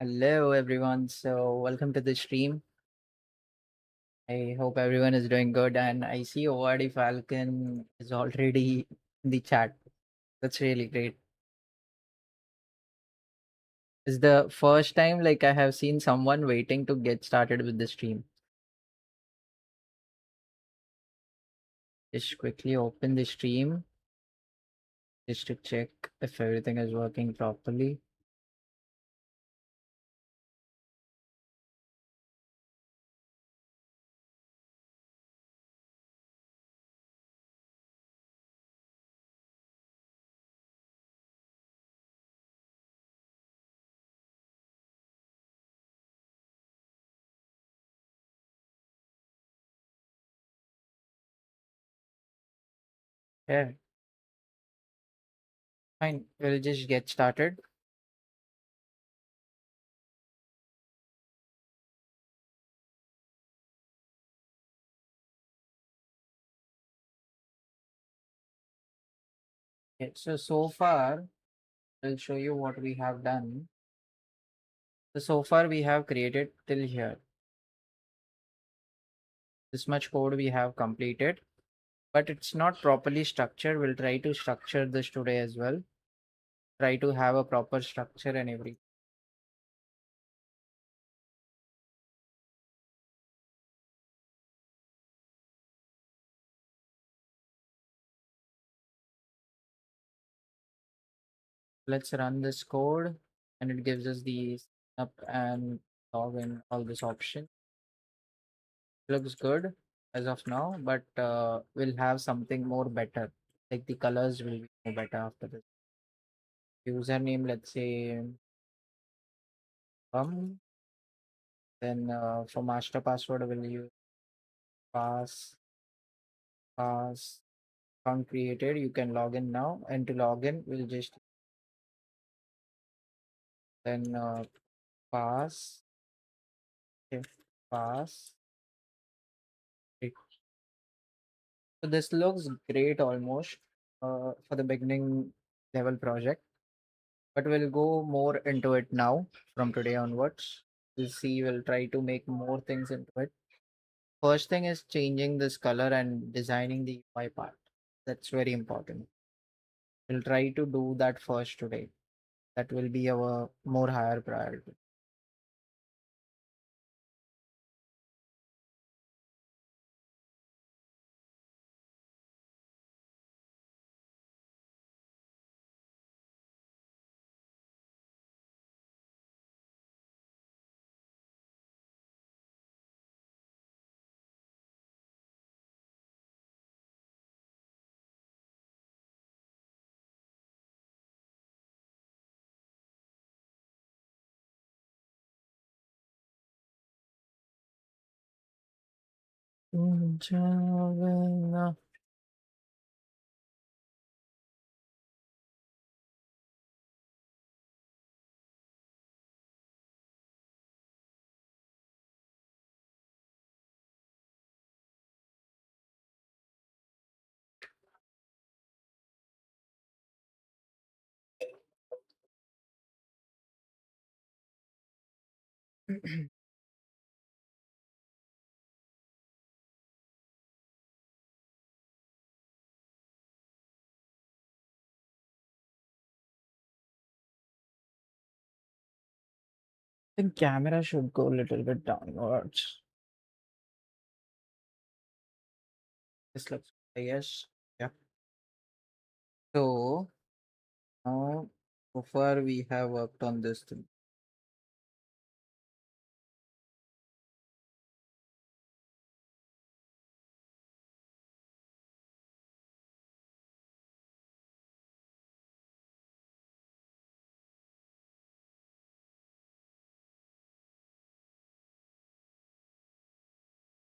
Hello, everyone. So, welcome to the stream. I hope everyone is doing good. And I see Owadi Falcon is already in the chat. That's really great. It's the first time like I have seen someone waiting to get started with the stream. Just quickly open the stream just to check if everything is working properly. Yeah, fine. We'll just get started. Okay, so far, I'll show you what we have done. So far, we have created till here. This much code we have completed, but it's not properly structured. We'll try to structure this today as well. Try to have a proper structure and everything. Let's run this code and it gives us the up and login, all this option. Looks good as of now, but we'll have something more better. Like the colors will be more better after this. Username, let's say then for master password we'll use pass pass account created. You can log in now, and to log in we'll just then pass okay, pass it. So this looks great almost for the beginning level project, but we'll go more into it now from today onwards. We'll see, we'll try to make more things into it. First thing is changing this color and designing the UI part. That's very important. We'll try to do that first today. That will be our more higher priority. I think camera should go a little bit downwards. This looks, yes. Yeah. So now, so far we have worked on this thing.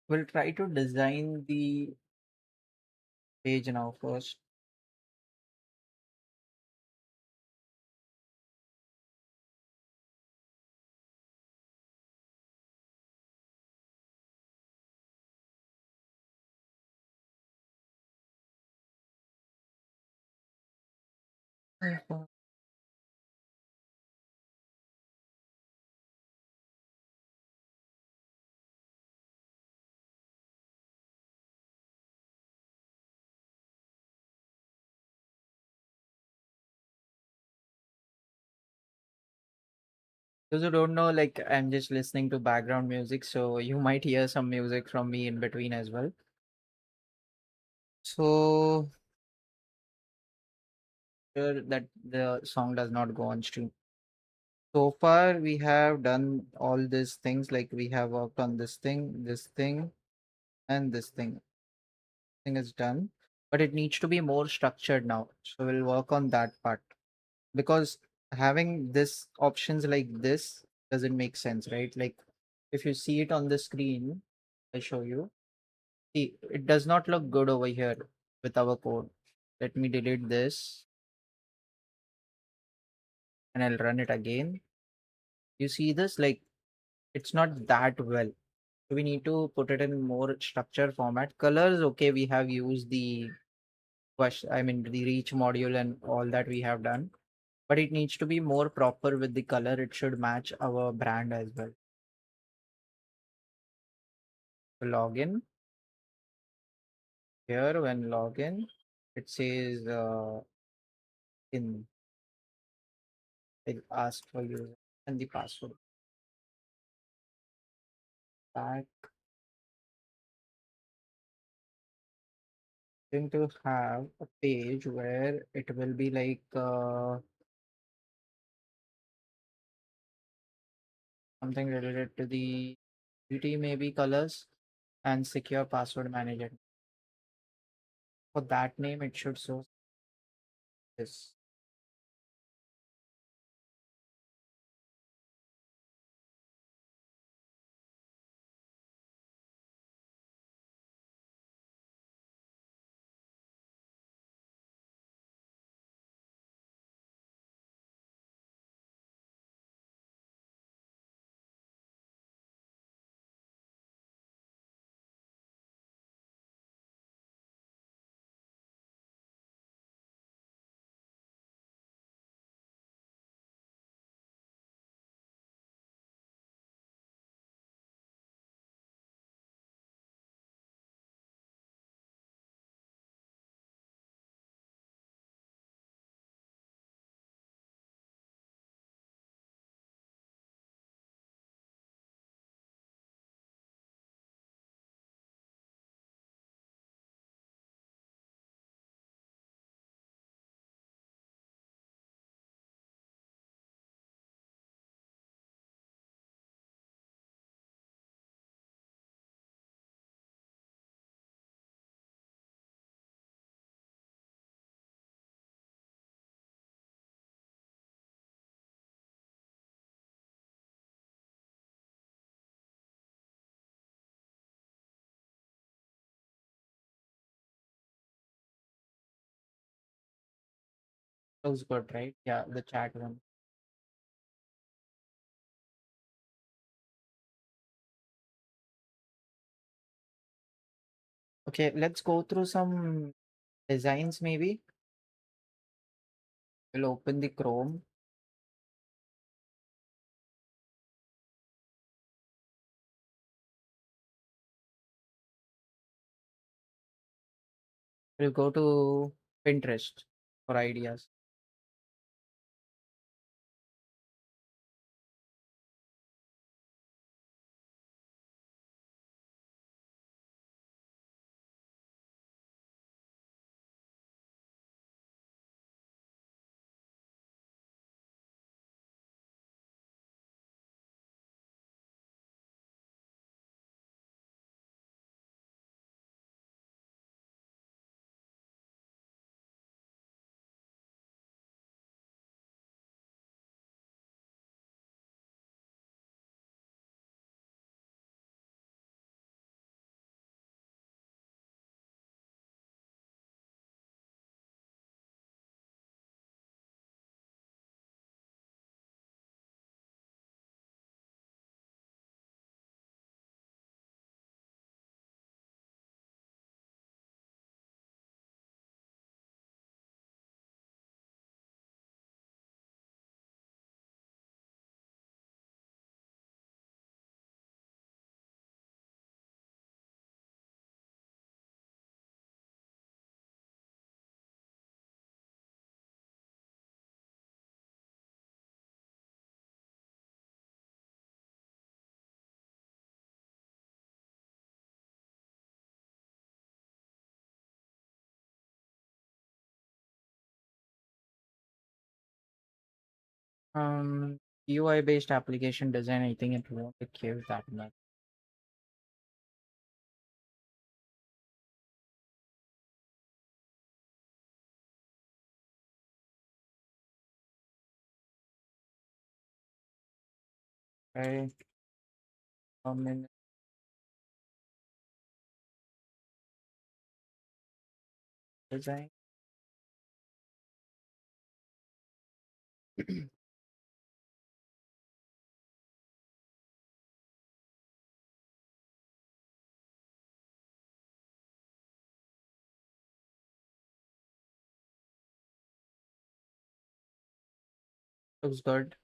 We'll try to design the page now first. Those who don't know, like I'm just listening to background music, so you might hear some music from me in between as well. So sure that the song does not go on stream. So far, we have done all these things. Like we have worked on this thing, and this thing. Thing is done, but it needs to be more structured now. So we'll work on that part because having this options like this doesn't make sense, right? Like if you see it on the screen, I show you. See, it does not look good over here with our code. Let me delete this and I'll run it again. You see this? Like it's not that well. So we need to put it in more structured format. Colors, okay, we have used the question, I mean the reach module and all that we have done, but it needs to be more proper with the color. It should match our brand as well. So login here, when login, it says in it asks for user and the password. Back going to have a page where it will be like something related to the beauty, maybe colors and secure password manager. For that name, it should show this. Looks good, right? Yeah, the chat one. Okay, let's go through some designs maybe. We'll open the Chrome. We'll go to Pinterest for ideas. UI based application design, I think it won't give that much. Right? In design. Looks good.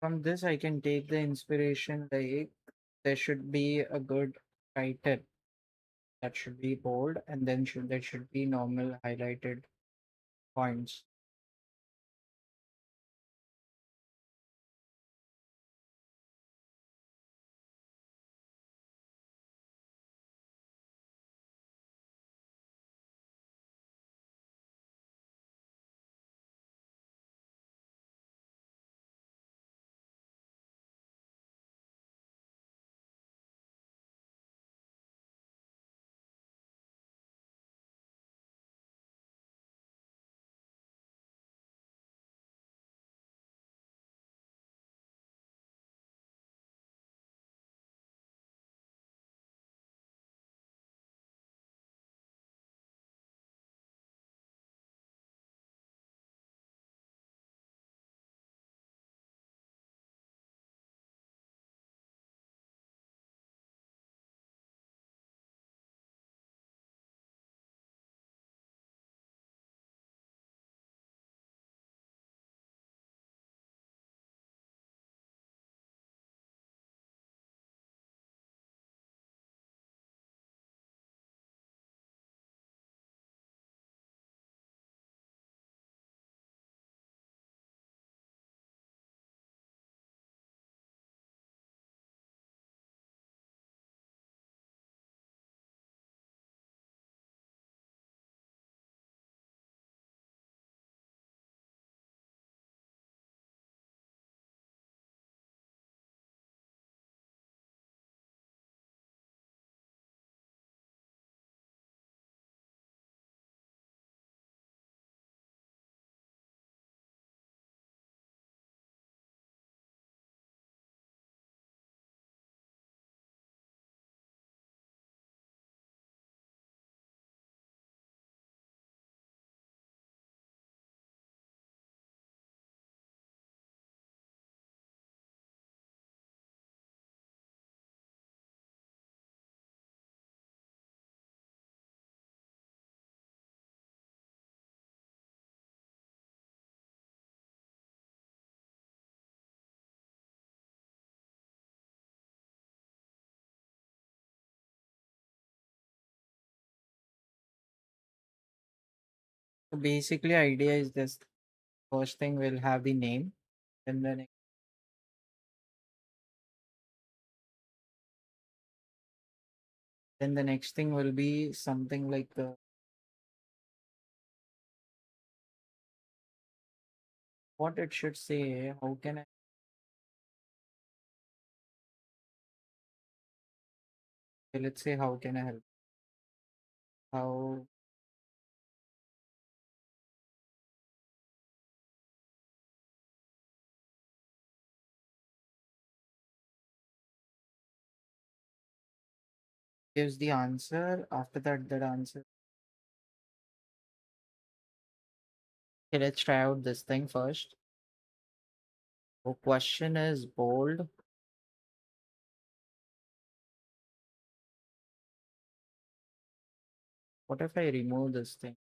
From this, I can take the inspiration like there should be a good title that should be bold, and then there should be normal highlighted points. So basically, idea is this: first thing will have the name, and then the next thing will be something like what it should say. How can I? Let's say how can I help? How gives the answer. After that, that answer. Okay, let's try out this thing first. So question is bold. What if I remove this thing?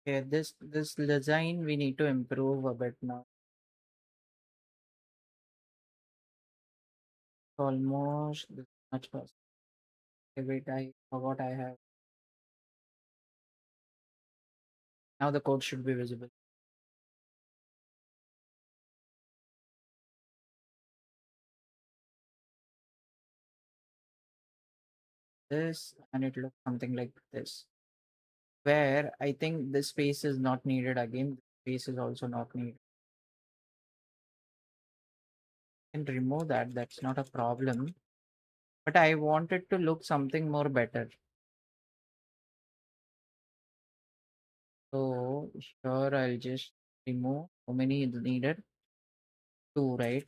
Okay, this design we need to improve a bit now. Almost this much was. Okay, wait, I forgot I have. Now the code should be visible. This and it looks something like this. Where I think this space is not needed again. This space is also not needed. Can remove that. That's not a problem. But I want it to look something more better. So here I'll just remove how many is needed. Two, right?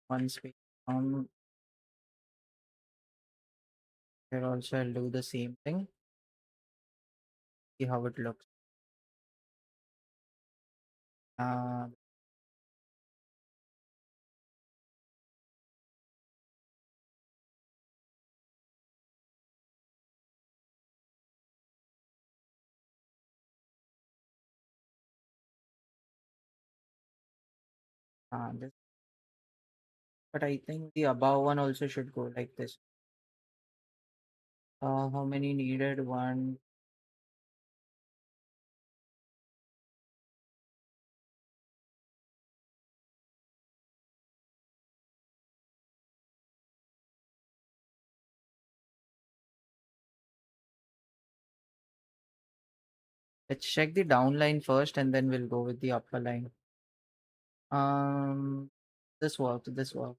One space. Here also I'll do the same thing. See how it looks. Uh, this, but I think the above one also should go like this. How many needed? One. Let's check the down line first and then we'll go with the upper line. Um, this worked. This worked.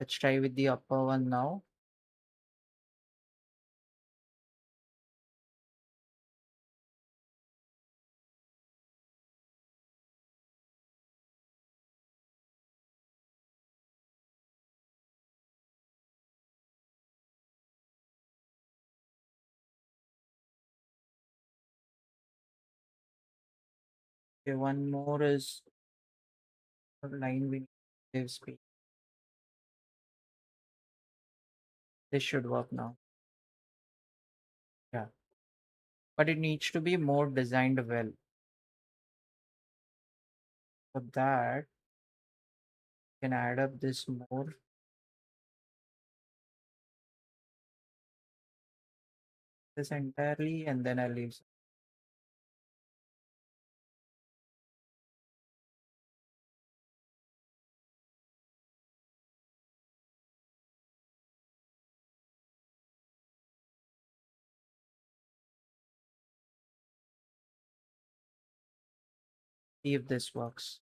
Let's try with the upper one now. Okay, one more is line we give speed. This should work now. Yeah, but it needs to be more designed well. For that, Can add up this more this entirely and then I'll leave. See if this works.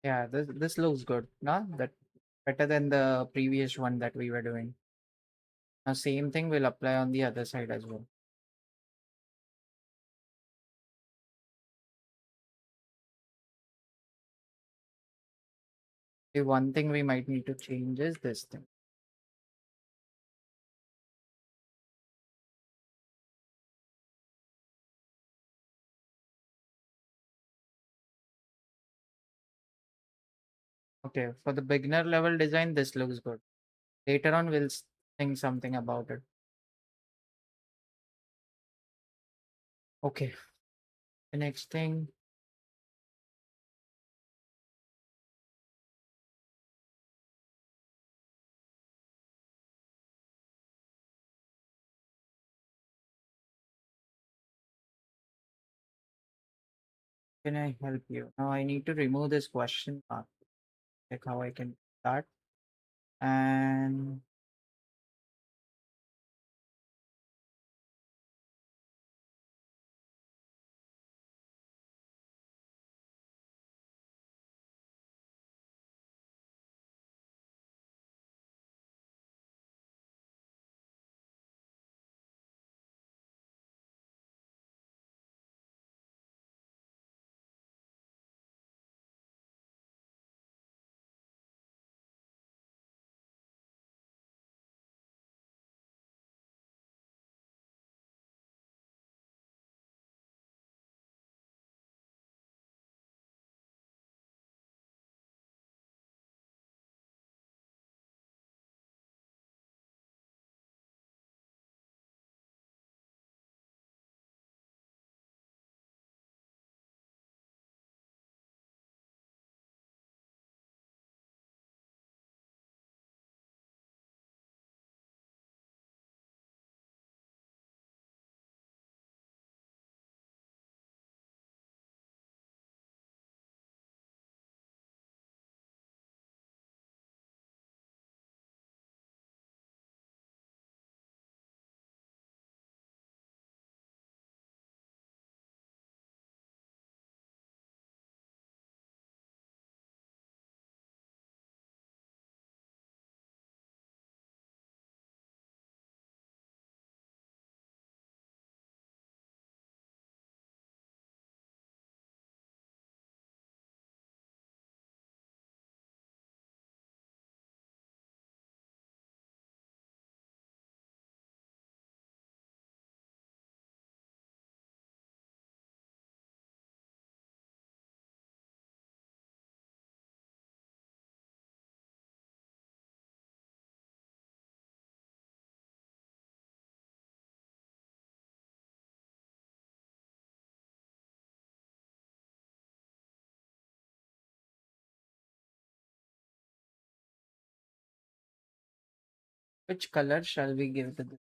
Yeah, this looks good. No, that better than the previous one that we were doing. Now same thing will apply on the other side as well. The one thing we might need to change is this thing. Okay, for the beginner level design, this looks good. Later on, we'll think something about it. Okay, the next thing, can I help you? Now I need to remove this question mark. Check how I can start. And which color shall we give to this?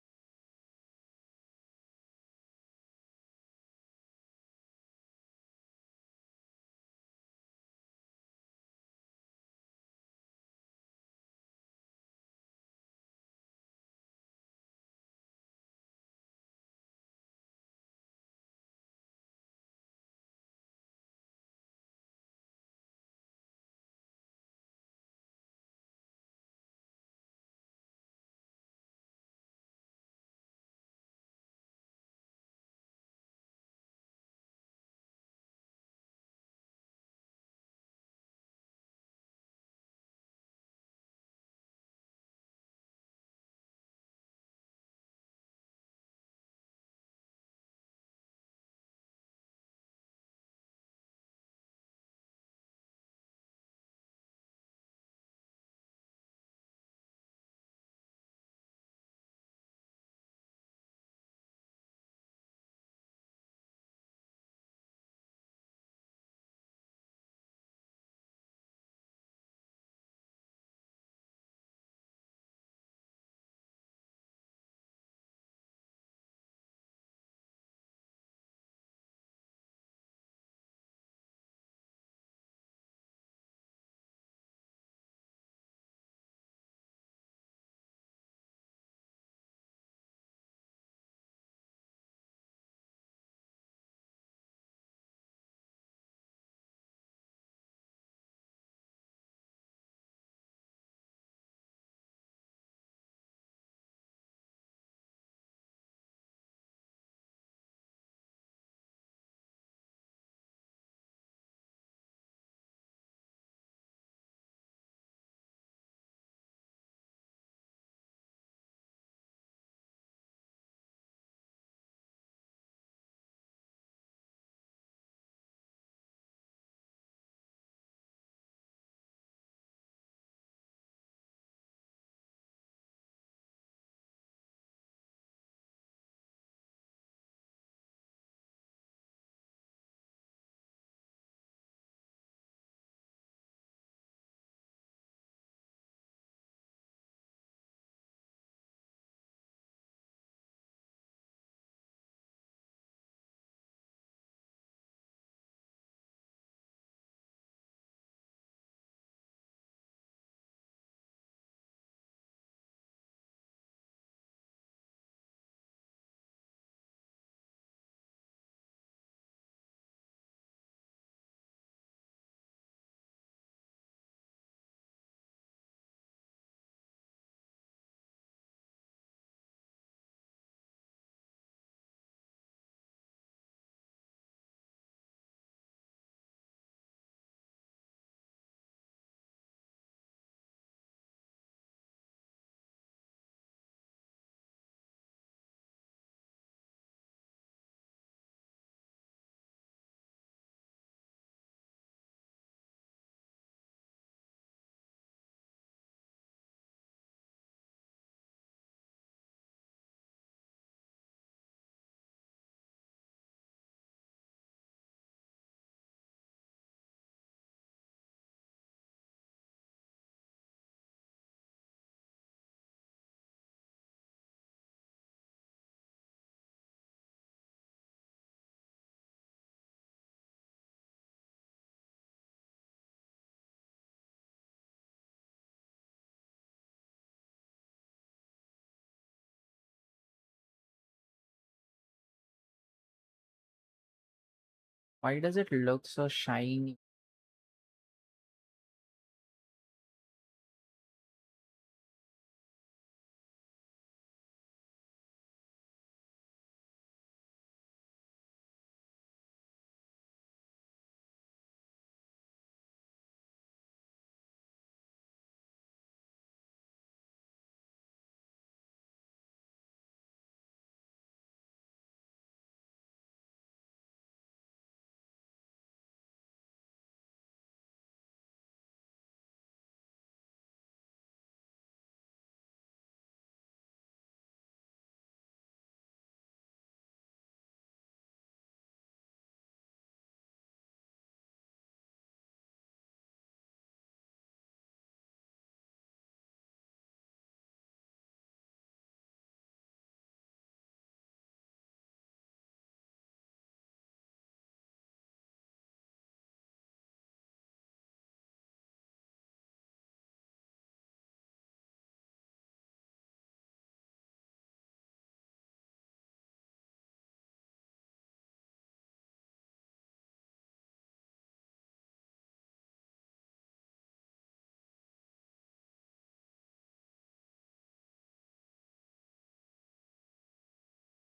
Why does it look so shiny?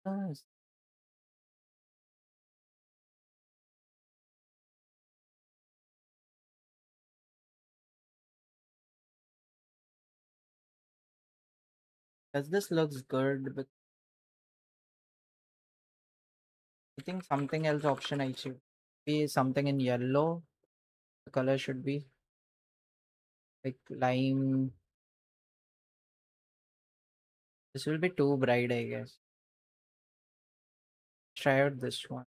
Yes, because this looks good, but I think something else option I should be something in yellow. The color should be like lime. This will be too bright, I guess. Try out this one.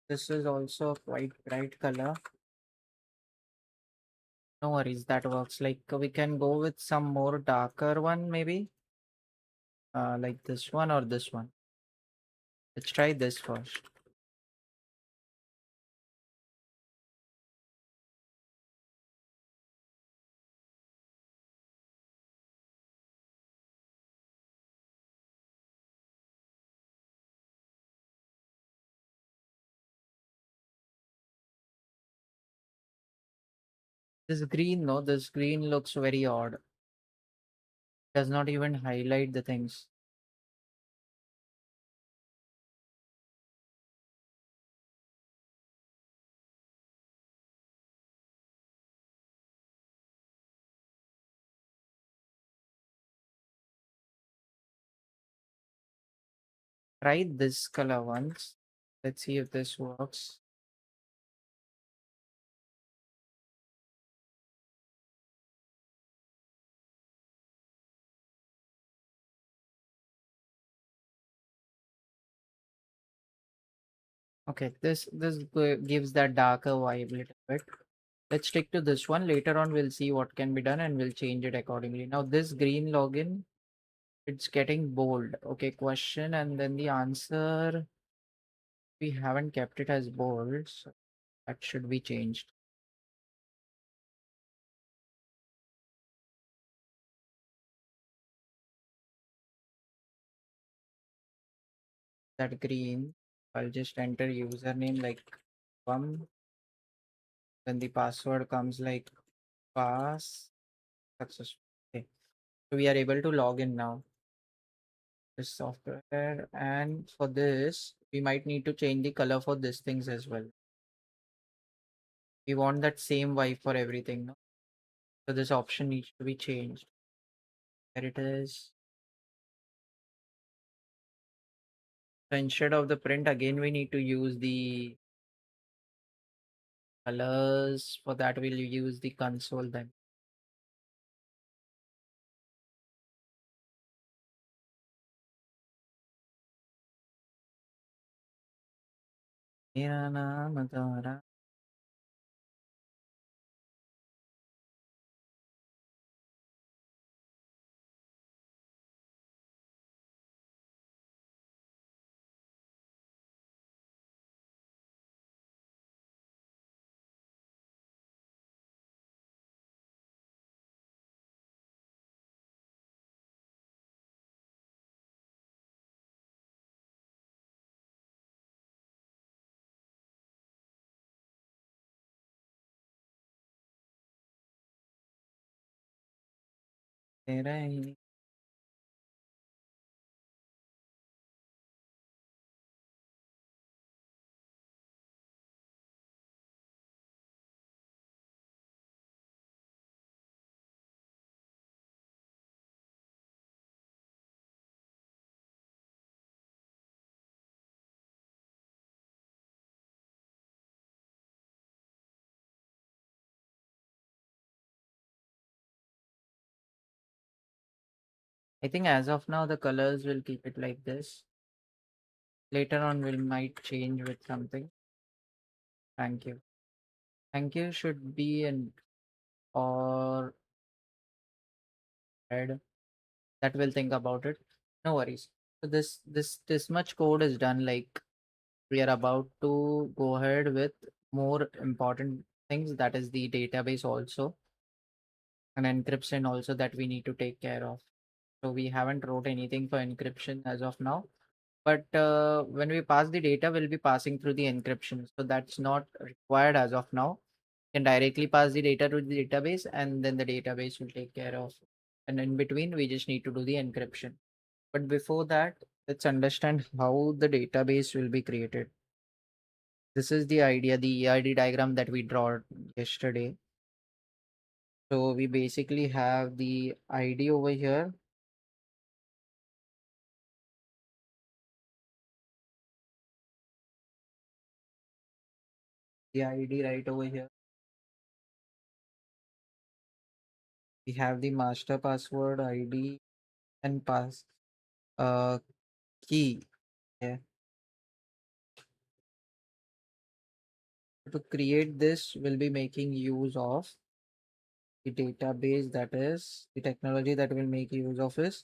This is also a quite bright color. No worries, that works. Like we can go with some more darker one, maybe. Like this one or this one. Let's try this first. This green, no, this green looks very odd. Does not even highlight the things. Try this color once. Let's see if this works. Okay, this gives that darker vibe a little bit. Let's stick to this one. Later on, we'll see what can be done and we'll change it accordingly. Now, this green login, it's getting bold. Okay, question and then the answer. We haven't kept it as bold, so that should be changed. That green, I'll just enter username like one. Then the password comes like pass successful. Okay, so we are able to log in now. This software, and for this, we might need to change the color for these things as well. We want that same vibe for everything, no? So this option needs to be changed. There it is. So instead of the print, again, we need to use the colors. For that, we'll use the console then. मेरा नाम तुम्हारा तेरा ही- I think as of now the colors will keep it like this. Later on we might change with something. Thank you. Thank you should be an or red. That will think about it. No worries. So this much code is done. Like we are about to go ahead with more important things, that is the database also, and encryption also that we need to take care of. So we haven't wrote anything for encryption as of now, but when we pass the data we'll be passing through the encryption, so that's not required as of now. You can directly pass the data to the database and then the database will take care of, and in between we just need to do the encryption. But before that, let's understand how the database will be created. This is the idea, the EID diagram that we draw yesterday. So we basically have the ID over here. The ID right over here. We have the master password ID and pass uh key. Yeah. To create this, we'll be making use of the database, that is the technology that will make use of is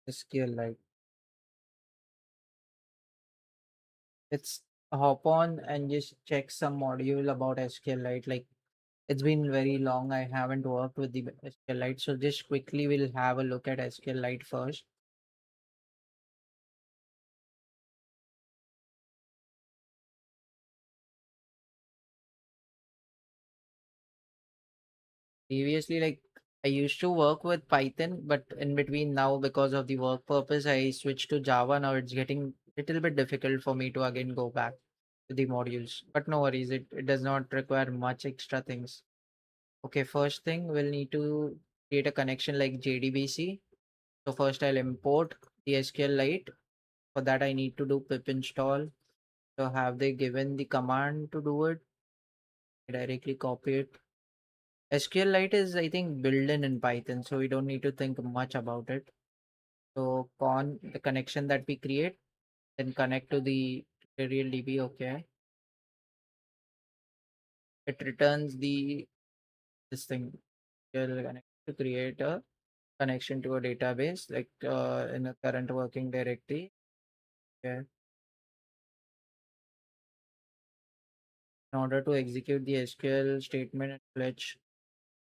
SQLite. Let's hop on and just check some module about SQLite. Like it's been very long. I haven't worked with the SQLite. So just quickly we'll have a look at SQLite first. Previously, like I used to work with Python, but in between now because of the work purpose, I switched to Java. Now it's getting a little bit difficult for me to again go back to the modules. But no worries, it does not require much extra things. Okay, first thing we'll need to create a connection like JDBC. So first I'll import the SQLite. For that I need to do pip install. So have they given the command to do it? I directly copy it. SQLite is I think built in Python, so we don't need to think much about it. So the connection that we create, then connect to the tutorial DB. Okay, it returns the this thing. You'll connect to create a connection to a database like in a current working directory. Okay. In order to execute the SQL statement and fetch,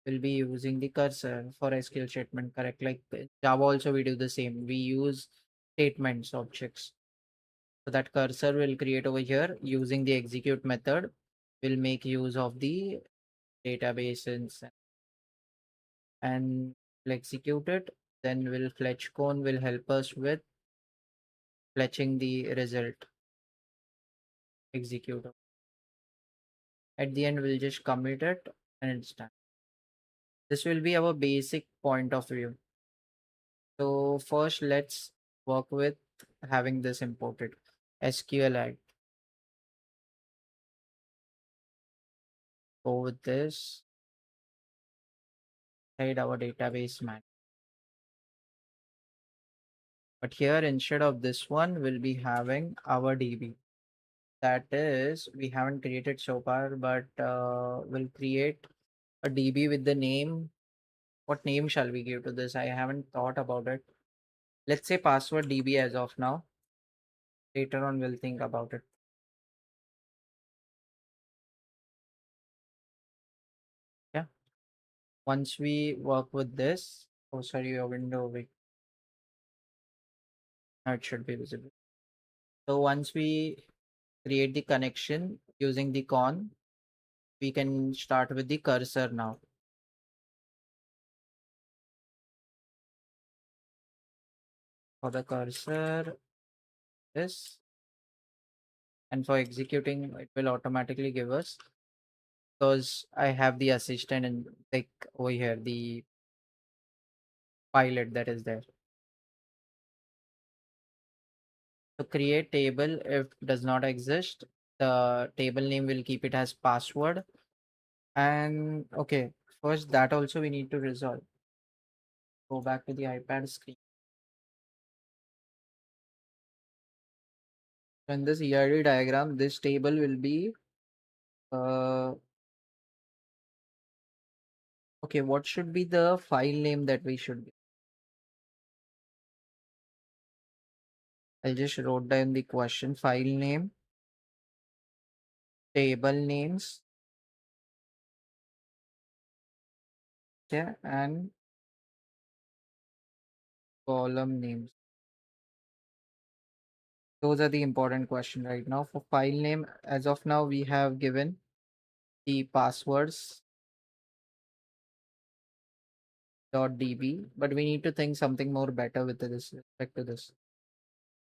we'll be using the cursor for SQL statement, correct? Like Java also we do the same. We use statements objects. So that cursor will create over here using the execute method. We'll make use of the databases and we'll execute it. Then will fetch cone will help us with fetching the result execute. At the end, we'll just commit it and it's done. This will be our basic point of view. So first, let's work with having this imported. SQLite. Go with this. Hide our database man. But here, instead of this one, we'll be having our DB. That is, we haven't created so far, but we'll create a DB with the name. What name shall we give to this? I haven't thought about it. Let's say password DB as of now. Later on, we'll think about it. Yeah. Once we work with this, oh, sorry, your window, now it should be visible. So once we create the connection using the con, we can start with the cursor now. For the cursor, this, and for executing, it will automatically give us, because I have the assistant and like over here, the pilot that is there. To create table, if does not exist, the table name will keep it as password. And okay, first that also we need to resolve. Go back to the iPad screen. So in this ERD diagram, this table will be uh okay, what should be the file name that we should be? I just wrote down the question: file name, table names, yeah, and column names. Those are the important question right now. For file name, as of now, we have given the passwords .db, but we need to think something more better with this respect to this.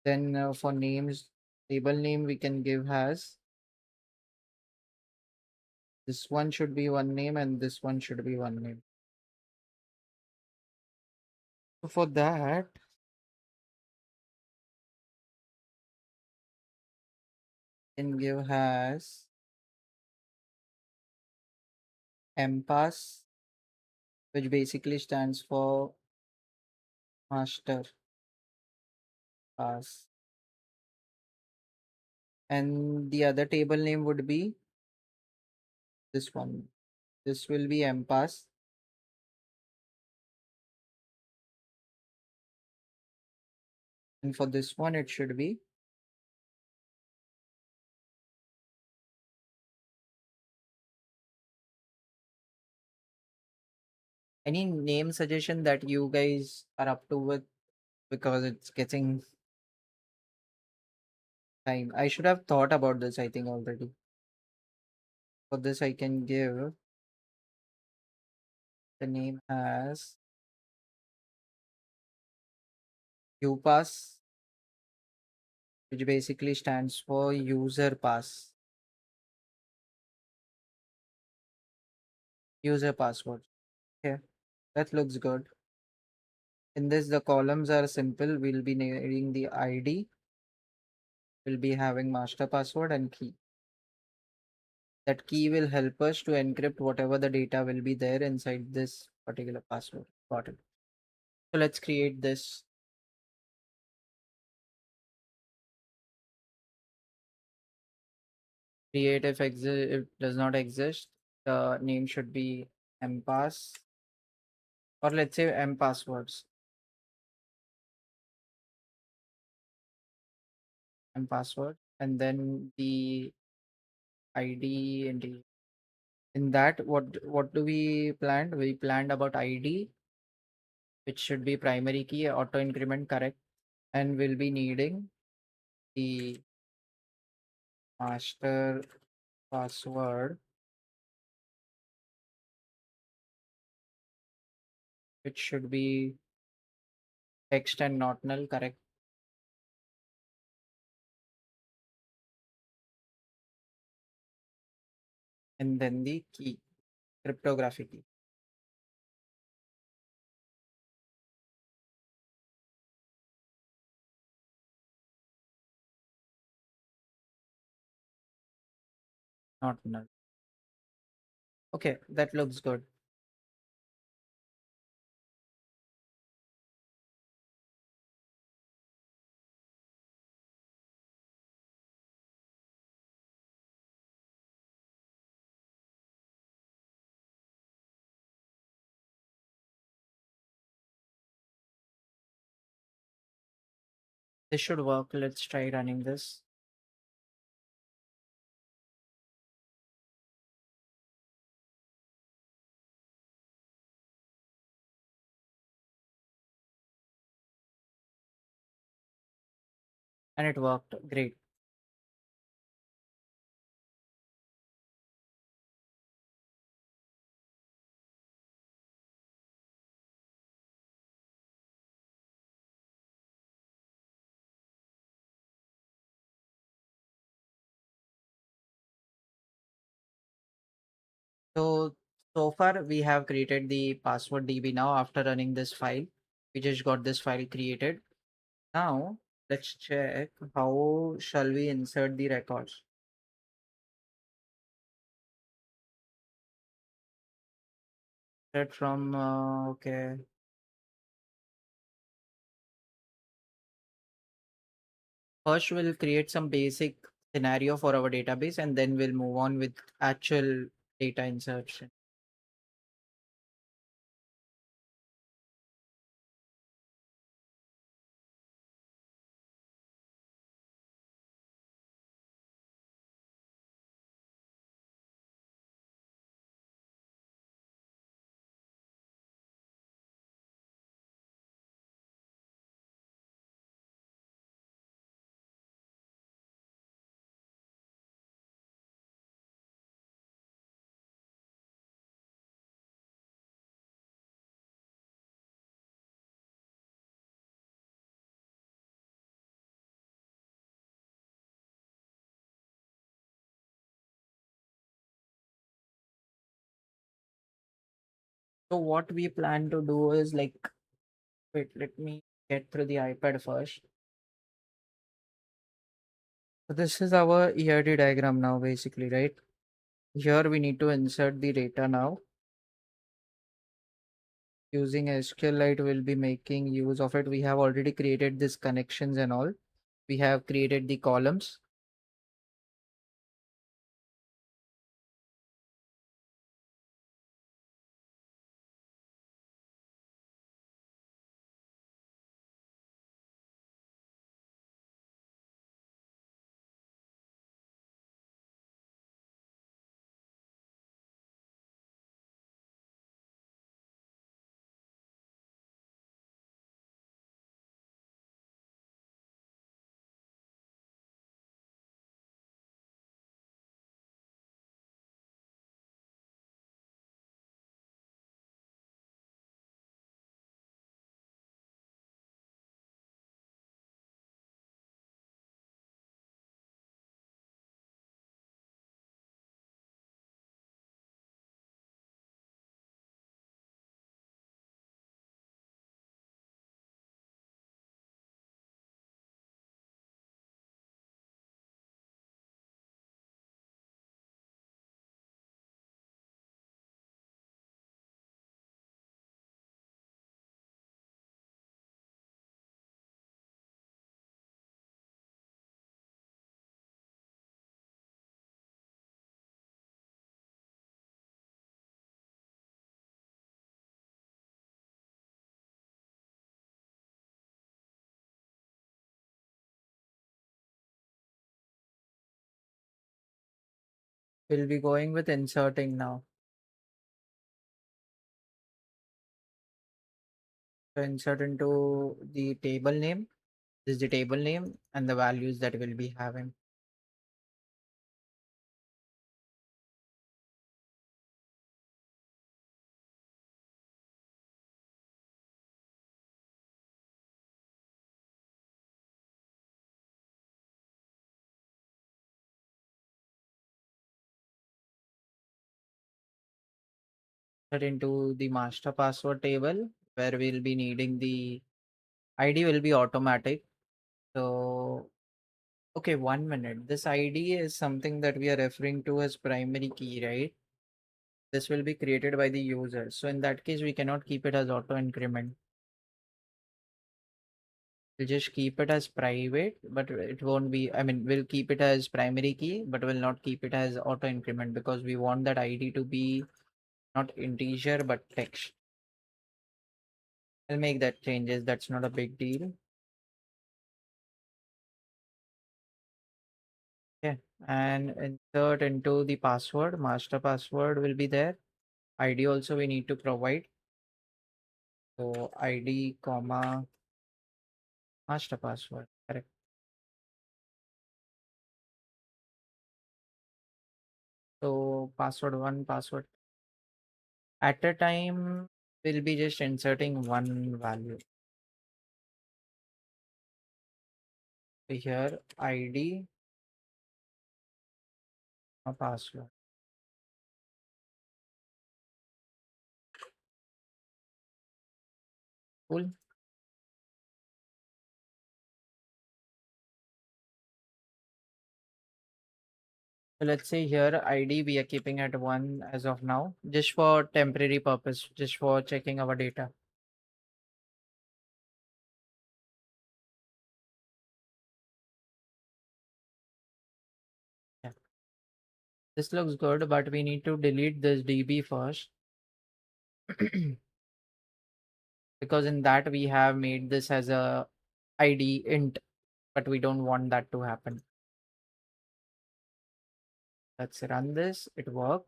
Then for names, table name we can give as this one should be one name and this one should be one name. So for that, can give as MPass, which basically stands for master pass. And the other table name would be this one. This will be MPass. And for this one, it should be any name suggestion that you guys are up to with, because it's getting time. I should have thought about this, I think, already. For this, I can give the name as UPass, which basically stands for user pass, user password. Okay, that looks good. In this, the columns are simple. We'll be needing the ID, we'll be having master password and key. That key will help us to encrypt whatever the data will be there inside this particular password. Got it. So let's create this. Create if if does not exist, the name should be mpass, or let's say mpasswords, mpassword, and then the ID and in that what do we planned? We planned about ID, which should be primary key, auto increment correct, and we'll be needing the master password, which should be text and not null correct, and then the key, cryptographic key, not null. Okay, that looks good. This should work. Let's try running this. And it worked. Great. So, so far we have created the password DB now after running this file. We just got this file created. Now, let's check how shall we insert the records. Start from, okay. First, we'll create some basic scenario for our database and then we'll move on with actual data insertion. So what we plan to do is like, wait, let me get through the iPad first. So this is our ERD diagram now, basically, right? Here we need to insert the data now. Using SQLite, we'll be making use of it. We have already created these connections and all. We have created the columns. We'll be going with inserting now. So insert into the table name. This is the table name and the values that we'll be having. Insert into the master password table where we'll be needing the ID will be automatic. So, okay, 1 minute. This ID is something that we are referring to as primary key, right? This will be created by the user. So in that case, we cannot keep it as auto increment. We'll just keep it as private, but it won't be, I mean, we'll keep it as primary key, but we'll not keep it as auto increment because we want that ID to be not integer, but text. I'll make that changes. That's not a big deal. Okay. And insert into the password, master password will be there. ID also we need to provide. So ID, comma, master password. Correct. So password one, password at a time we'll be just inserting one value. So here ID, a password. Cool. So let's say here ID we are keeping at 1 as of now, just for temporary purpose, just for checking our data. Yeah. This looks good, but we need to delete this DB first because in that we have made this as a ID int, but we don't want that to happen. Let's run this. It worked.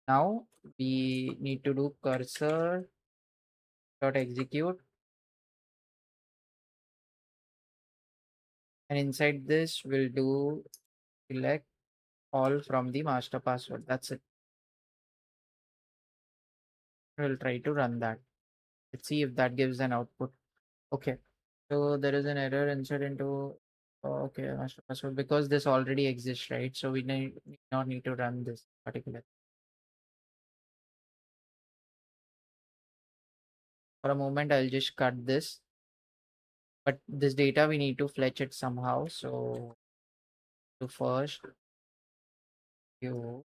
Now we need to do cursor dot execute, and inside this we'll do select all from the master password. That's it. We'll try to run that. Let's see if that gives an output. Okay. So there is an error insert into okay, master password because this already exists, right? So we need not need to run this particular. For a moment, I'll just cut this. But this data we need to fetch it somehow. So to first you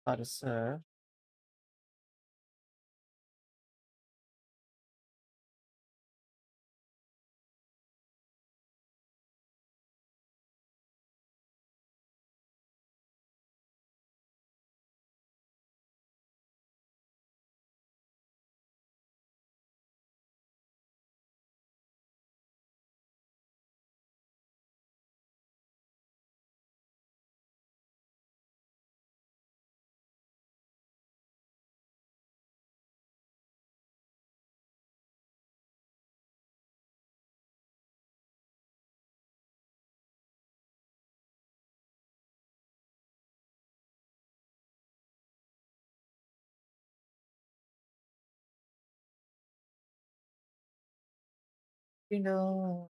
cursor. You know,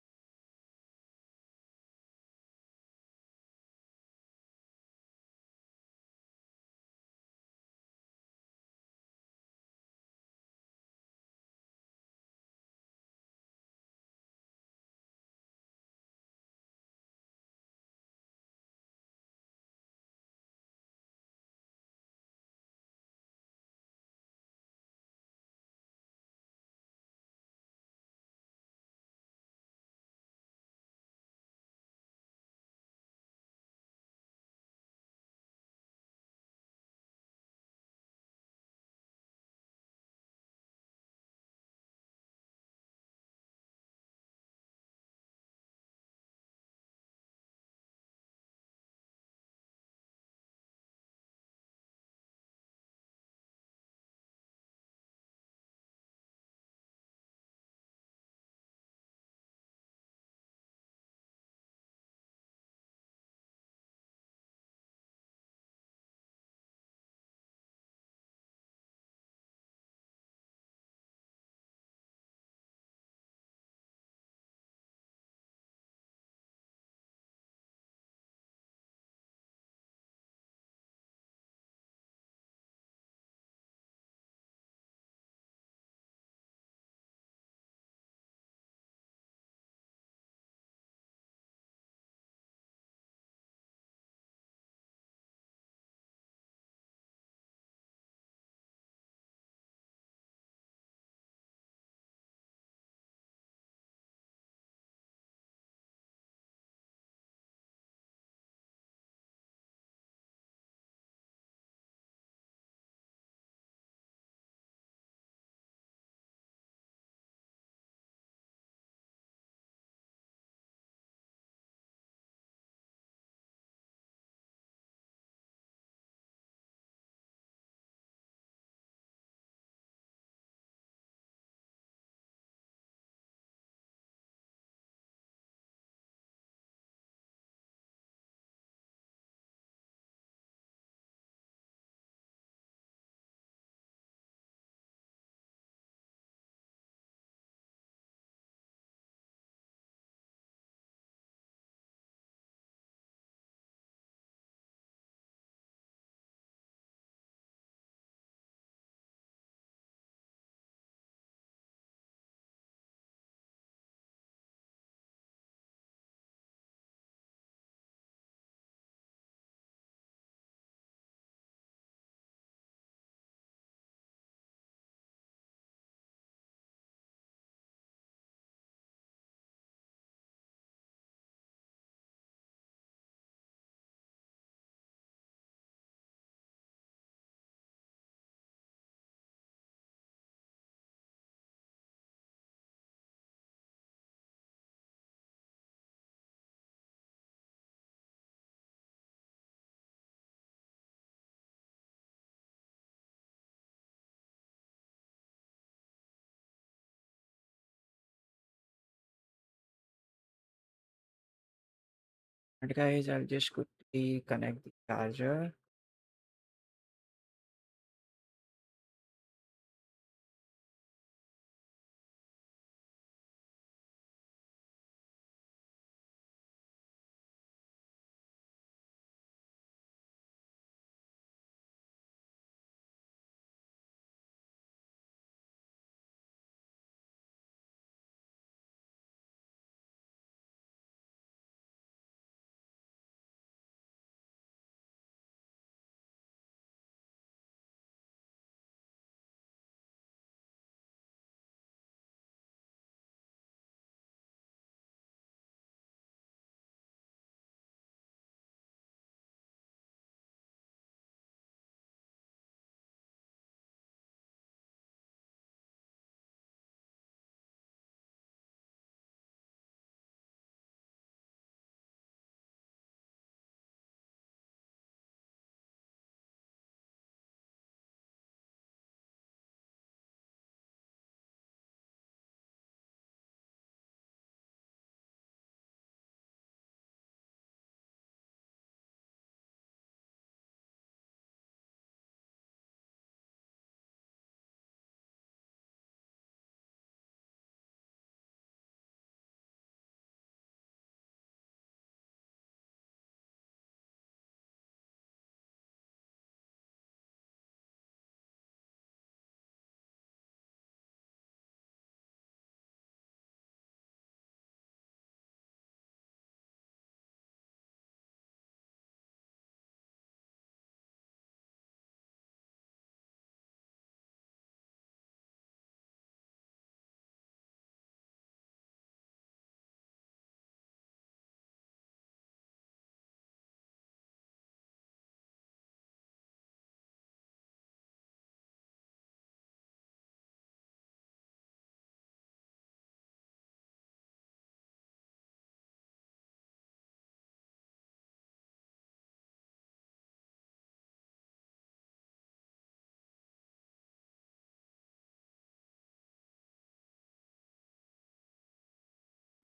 And guys, I'll just quickly connect the charger.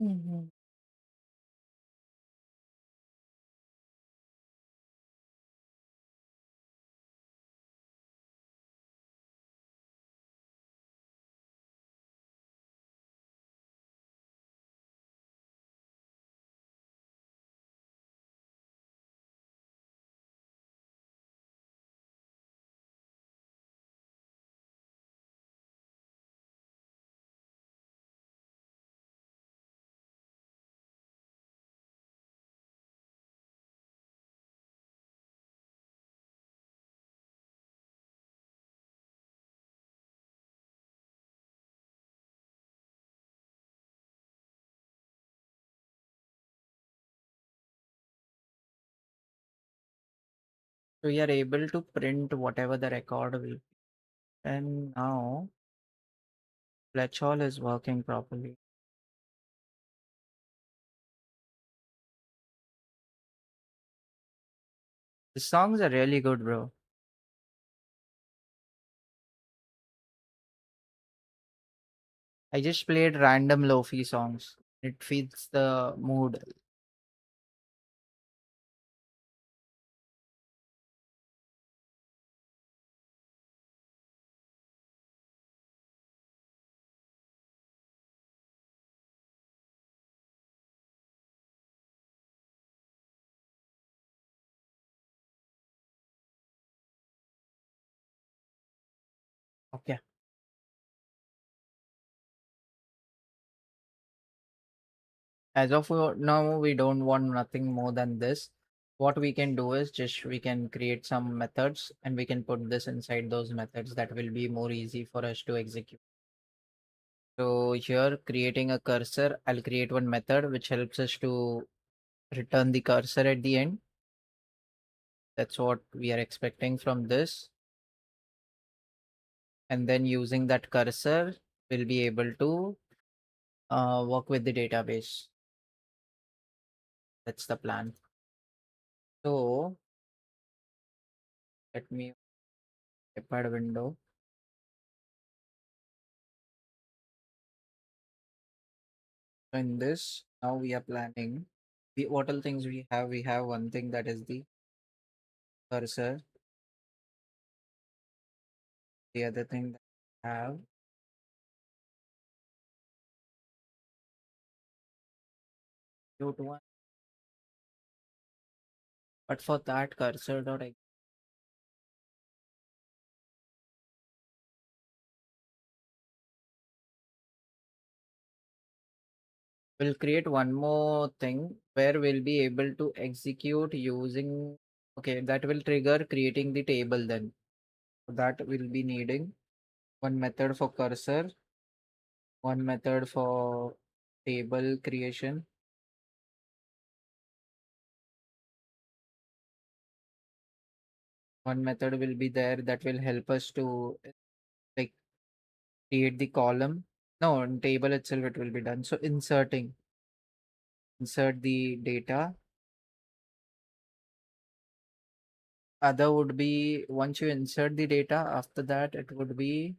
Mhm. So we are able to print whatever the record will be. And now Fletch Hall is working properly. The songs are really good, bro. I just played random lofi songs. It fits the mood. Okay. As of now, we don't want nothing more than this. What we can do is just we can create some methods and we can put this inside those methods that will be more easy for us to execute. So here creating a cursor, I'll create one method which helps us to return the cursor at the end. That's what we are expecting from this. And then using that cursor, we'll be able to work with the database. That's the plan. So let me iPad window. So in this, now we are planning. What all things we have? We have one thing that is the cursor. The other thing that we have cute one. But for that cursor dot we'll create one more thing where we'll be able to execute using, okay, that will trigger creating the table then. For that we'll be needing one method for cursor, one method for table creation, one method will be there that will help us to like create the column. No, in table itself it will be done. So insert the data. Other would be once you insert the data, after that it would be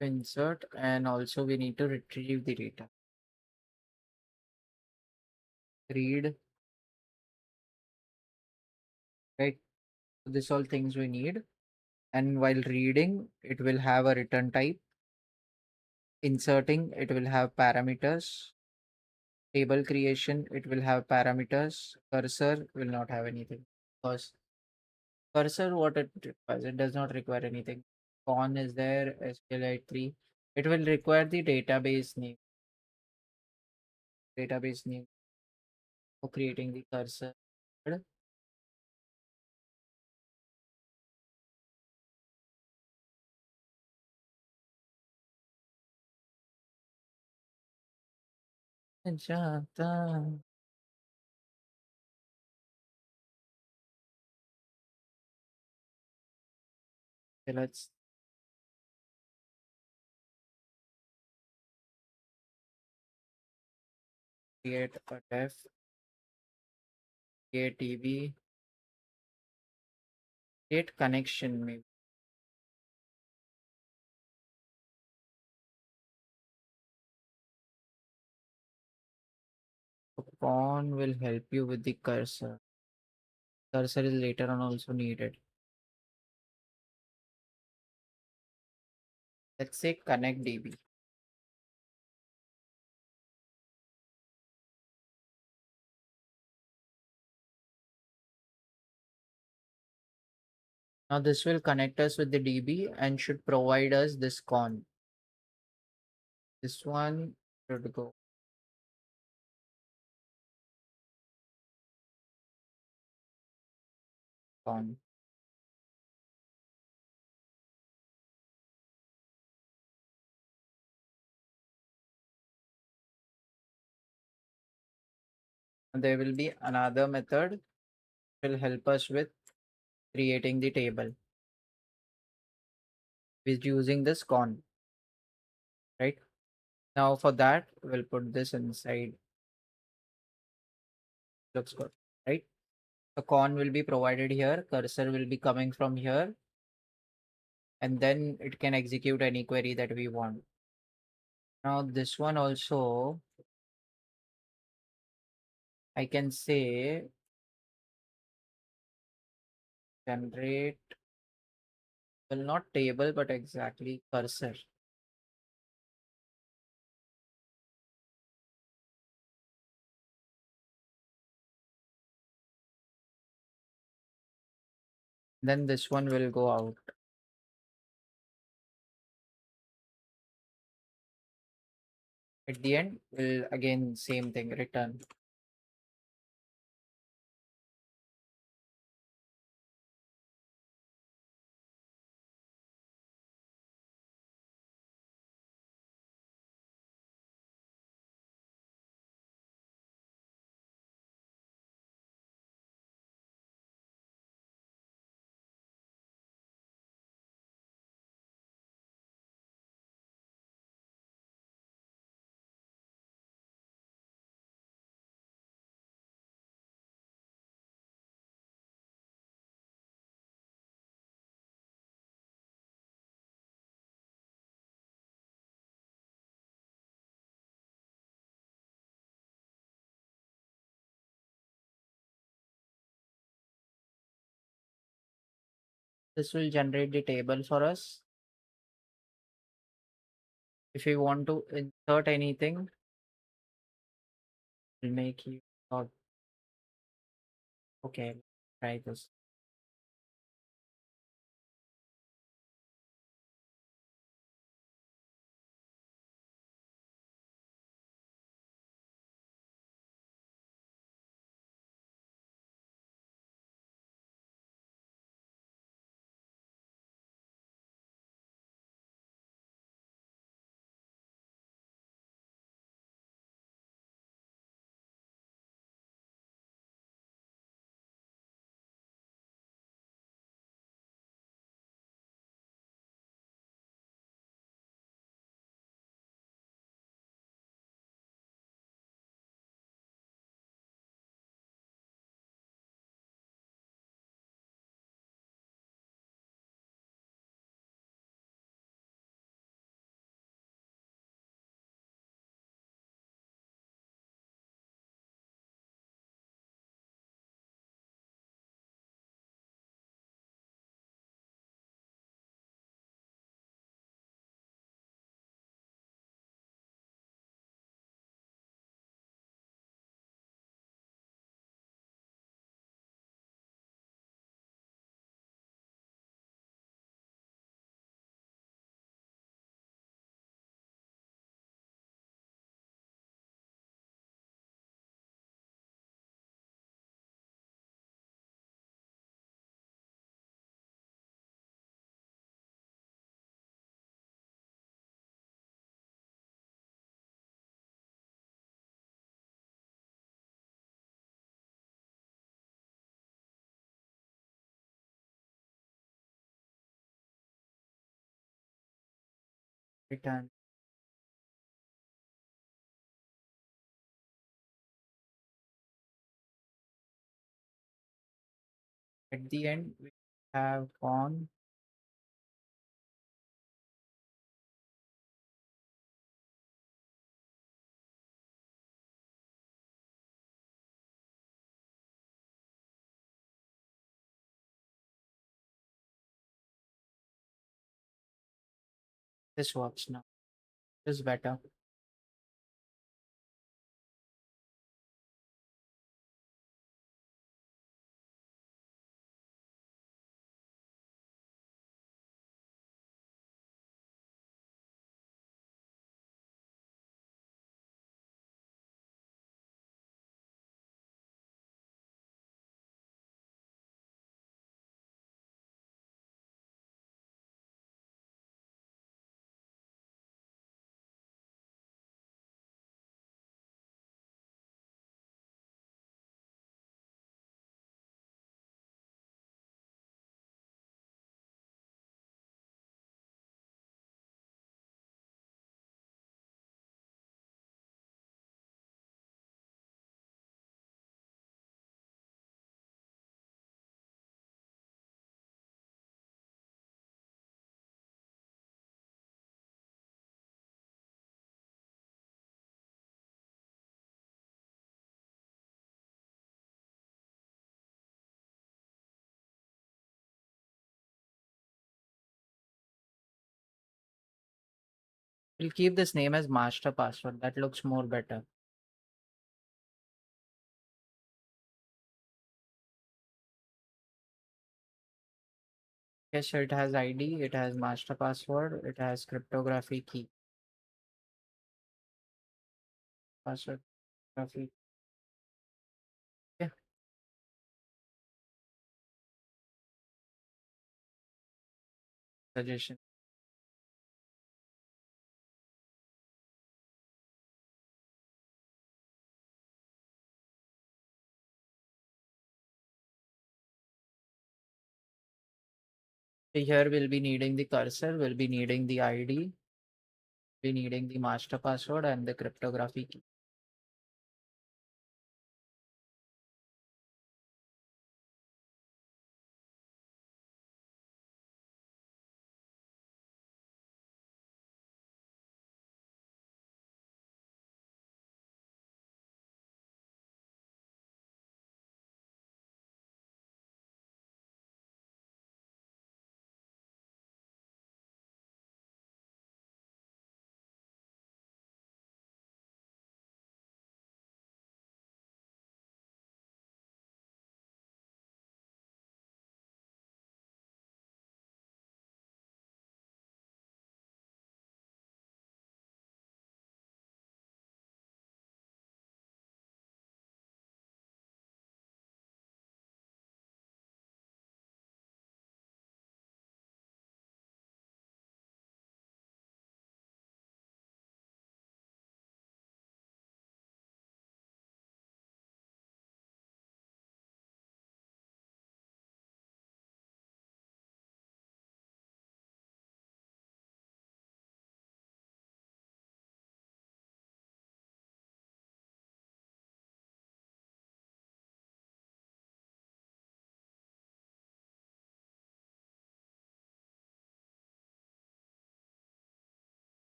insert, and also we need to retrieve the data. Read, right? So this all things we need. And while reading, it will have a return type. Inserting, it will have parameters. Table creation, it will have parameters. Cursor will not have anything. Because cursor, what it requires, it does not require anything. Con is there, SQLite3. It will require the database name for creating the cursor. Jata. Okay, let's create a def, create TV, create connection maybe. So pawn will help you with the cursor. Cursor is later on also needed. Let's say connect DB. Now this will connect us with the DB and should provide us this con. This one should go con. And there will be another method will help us with creating the table with using this con, right? Now for that, we'll put this inside. Looks good, right? The con will be provided here. Cursor will be coming from here. And then it can execute any query that we want. Now this one also, I can say generate, well, not table, but exactly cursor. Then this one will go out. At the end, will again same thing, return. This will generate the table for us. If we want to insert anything, we'll make you. Oh, okay, try this. Return. At the end, we have gone. This works now. This is better. We'll keep this name as master password. That looks more better. Yes, so it has ID, it has master password, it has cryptography key. Password cryptography. Yeah, suggestion. So here we'll be needing the cursor, we'll be needing the ID, be needing the master password and the cryptography key.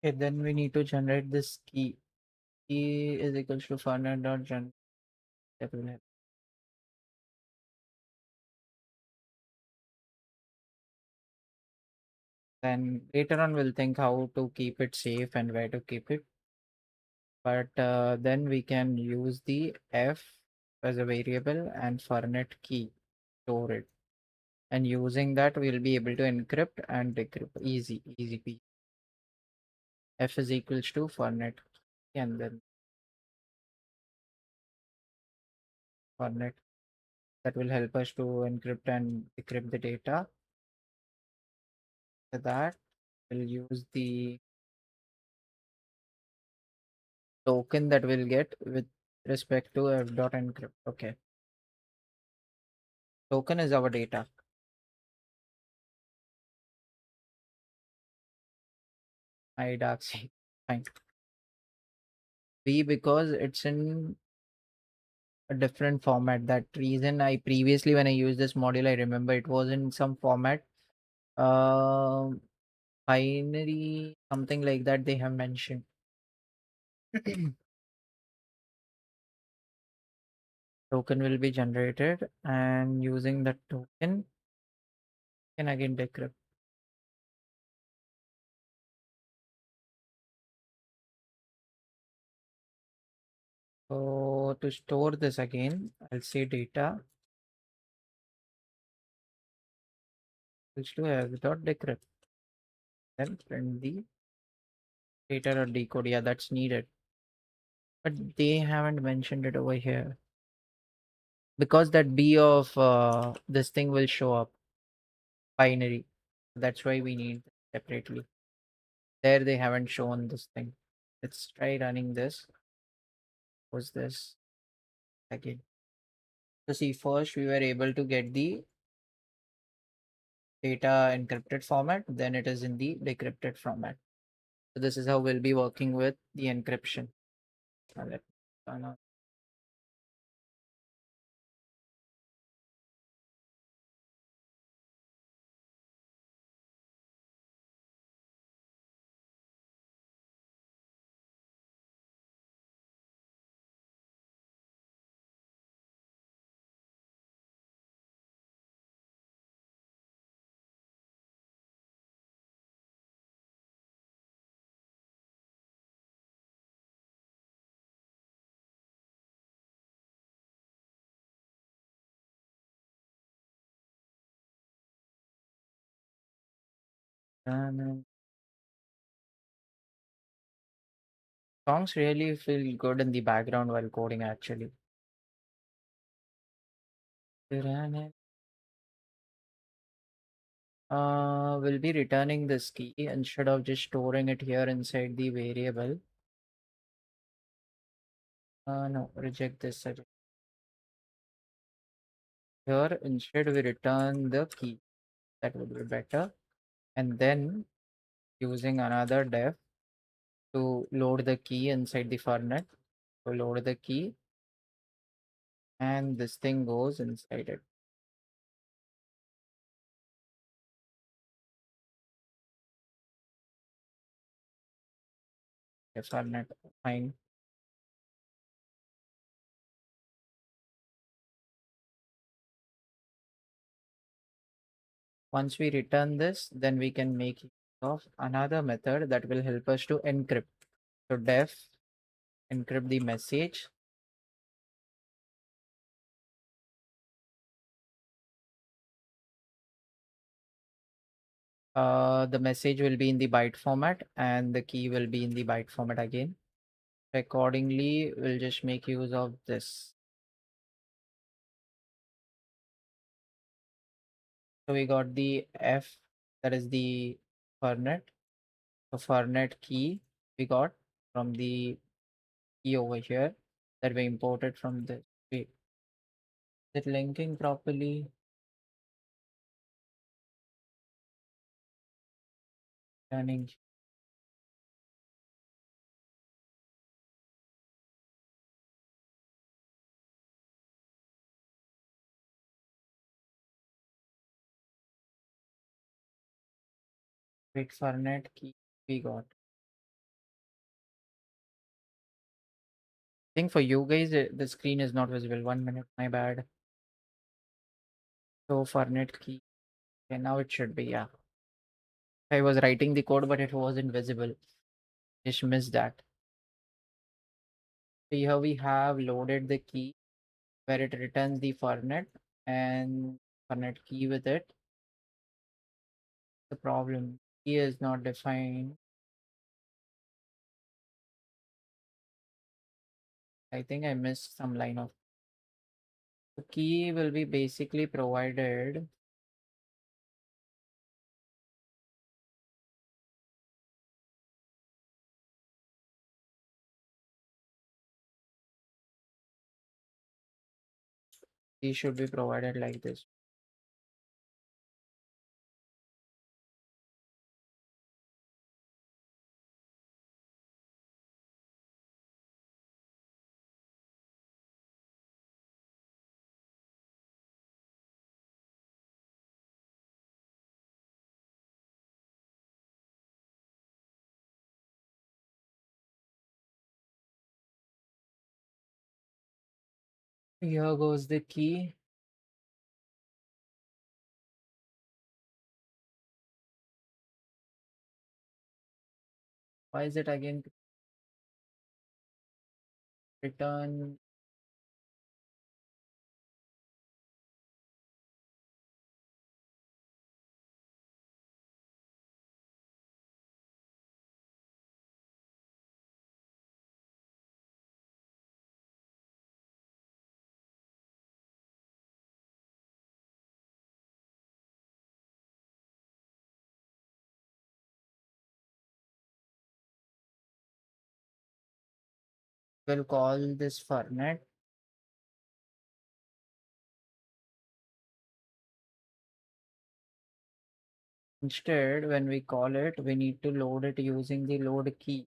Okay, then we need to generate this key. Key is equals to format dot gen. That will help. Then later on we'll think how to keep it safe and where to keep it. But then we can use the f as a variable and format key, store it. And using that we'll be able to encrypt and decrypt. Easy peasy. F is equals to format key and then format that will help us to encrypt and decrypt the data. For that we'll use the token that we'll get with respect to f dot encrypt. Okay, token is our data. I dark sea. Fine. B because it's in a different format. That reason I previously when I used this module, I remember it was in some format. Um binary, something like that they have mentioned. Token will be generated and using the token can again decrypt. So to store this again, I'll say data equals to f dot decrypt. Then print the data or decode. Yeah, that's needed. But they haven't mentioned it over here. Because that B of this thing will show up binary. That's why we need separately. There they haven't shown this thing. Let's try running this. What's this again? So see, first we were able to get the data encrypted format, then it is in the decrypted format. So this is how we'll be working with the encryption. Now let me turn on. And songs really feel good in the background while coding actually. We'll be returning this key instead of just storing it here inside the variable. No, reject this. Here, instead we return the key. That would be better. And then using another def to load the key inside the format. So load the key and this thing goes inside it. The format fine. Once we return this, then we can make use of another method that will help us to encrypt. So def encrypt the message. The message will be in the byte format and the key will be in the byte format again. Accordingly, we'll just make use of this. So we got the F, that is the format. The format key we got from the key over here that we imported from the. Wait, is it linking properly? Running. Wait, format key we got. think for you guys, the screen is not visible. 1 minute, my bad. So for net key, okay, now it should be, yeah. I was writing the code, but it wasn't visible. Just missed that. So here we have loaded the key where it returns the fornet and fornet key with it. The problem key is not defined. I think I missed some line of the key will be basically provided. Key should be provided like this. Here goes the key. Why is it again return? We'll call this fornet. Instead, when we call it, we need to load it using the load key.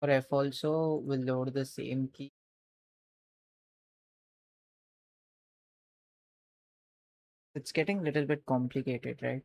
For F also, we'll load the same key. It's getting a little bit complicated, right?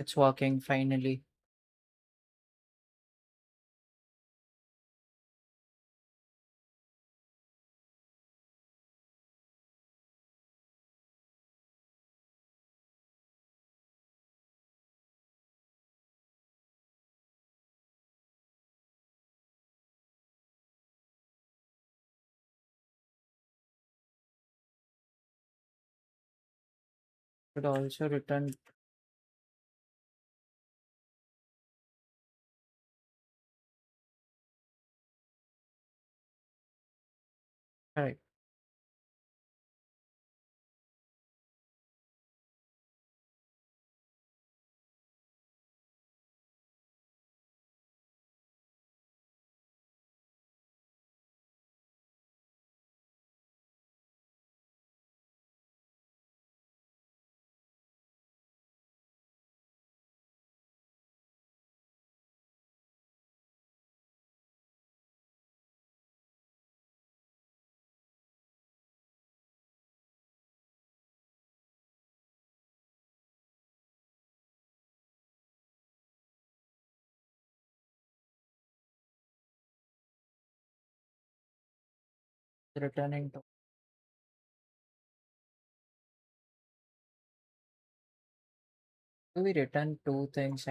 It's working finally. Should also return. Right. Returning to. Do we return two things?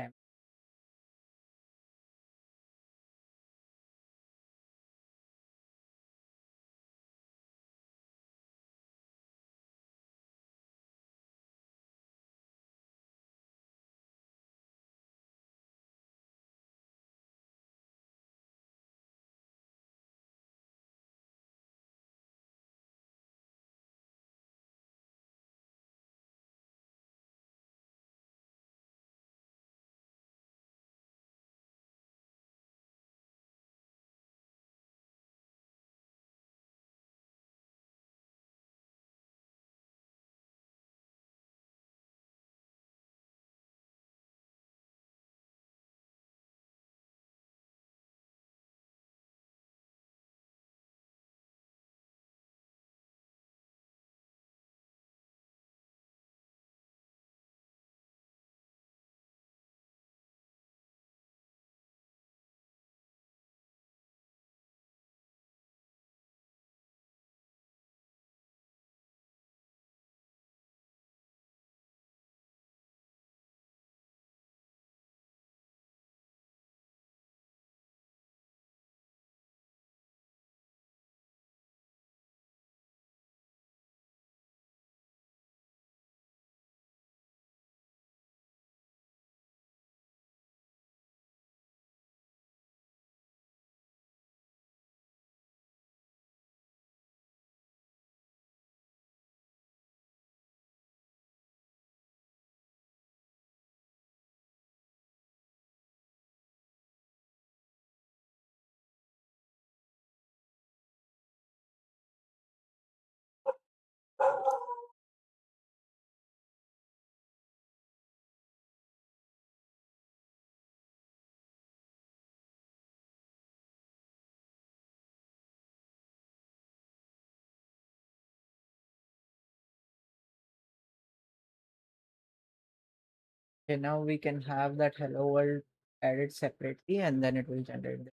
Okay, now we can have that hello world added separately and then it will generate the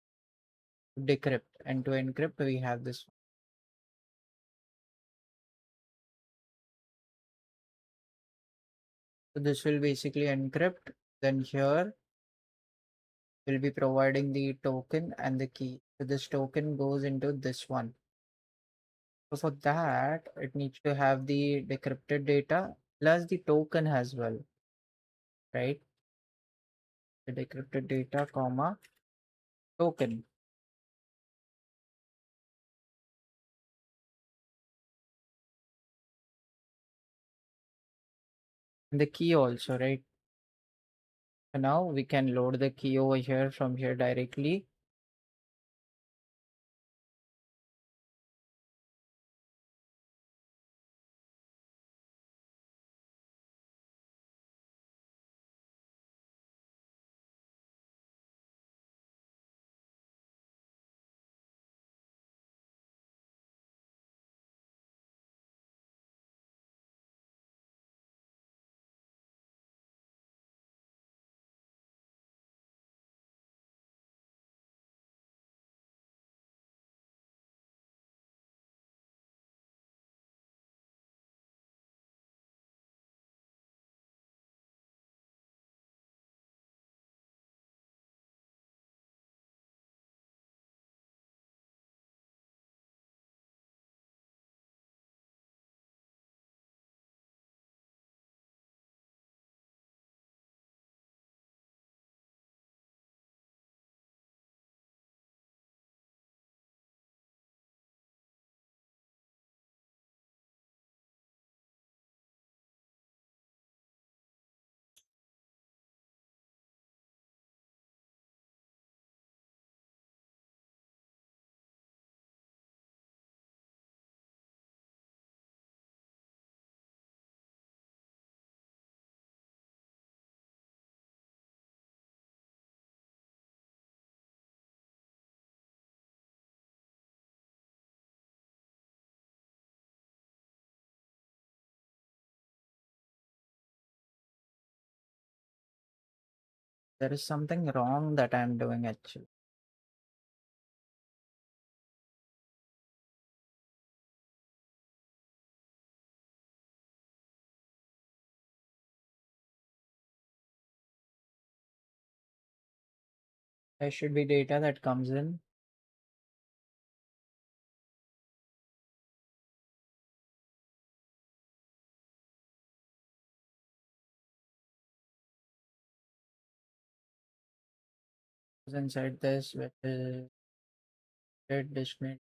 decrypt. And to encrypt, we have this. So this will basically encrypt. Then here we'll be providing the token and the key. So this token goes into this one. So for that, it needs to have the decrypted data plus the token as well, right? The decrypted data, comma, token, and the key also, right? So now we can load the key over here from here directly. There is something wrong that I'm doing actually. There should be data that comes in. Inside this, which is dictionary.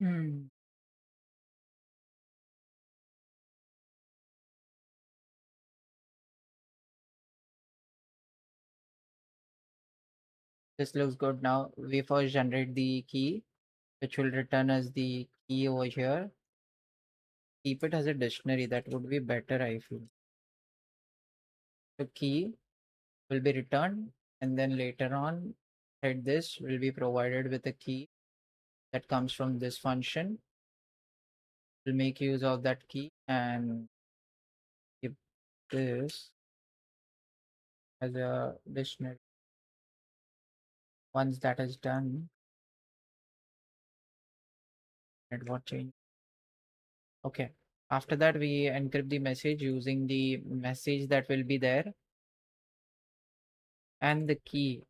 Hmm. This looks good now. We first generate the key, which will return as the key over here. Keep it as a dictionary. That would be better, I feel. The key will be returned, and then later on, at this will be provided with a key that comes from this function. We'll make use of that key and keep this as a dictionary. Once that is done, and what change? Okay. After that, we encrypt the message using the message that will be there and the key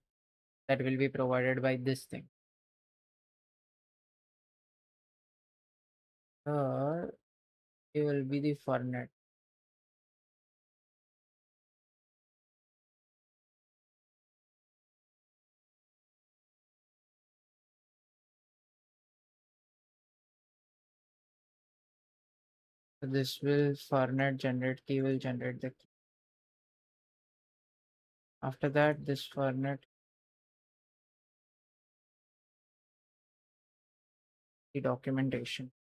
that will be provided by this thing. It will be the format. So this will format generate key will generate the key. After that, this format the documentation.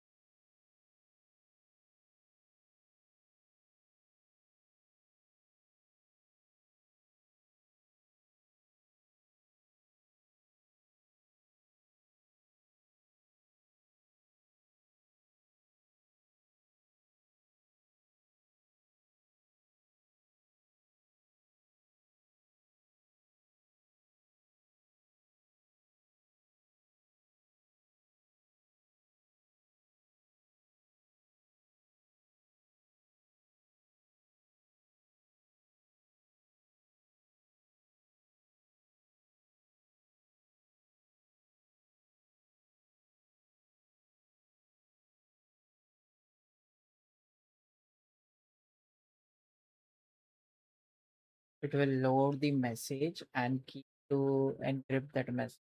it will load the message and key to encrypt that message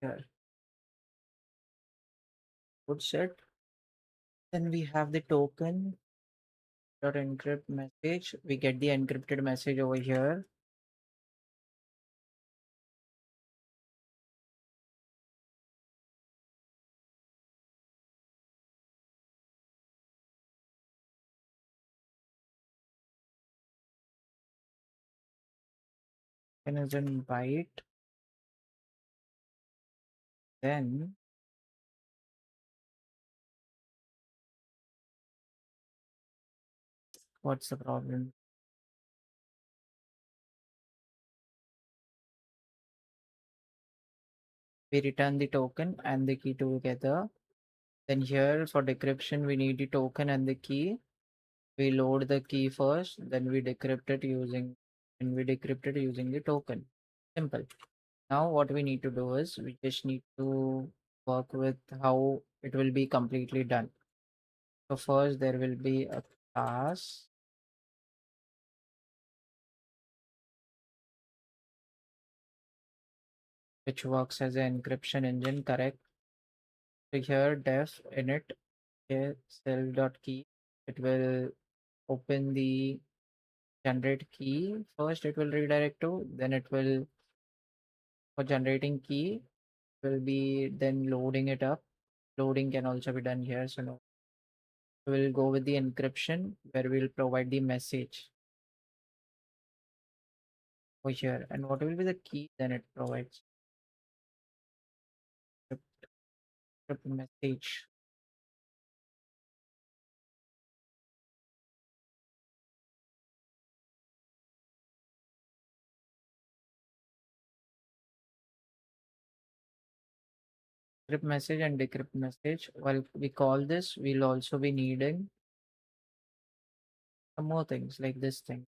here. Good set. Then we have the token dot encrypt message. We get the encrypted message over here. And as in byte. Then what's the problem? We return the token and the key together. Then here for decryption, we need the token and the key. We load the key first, then we decrypt it using the token. Simple. Now what we need to do is we just need to work with how it will be completely done. So first there will be a class which works as an encryption engine, correct? So here def init here cell.key. It will open the generate key. First it will redirect to, then it will for generating key will be then loading it up. Loading can also be done here. So no, we'll go with the encryption where we'll provide the message over here. And what will be the key then it provides? Script message. Script message and decrypt message. While we call this, we'll also be needing some more things like this thing.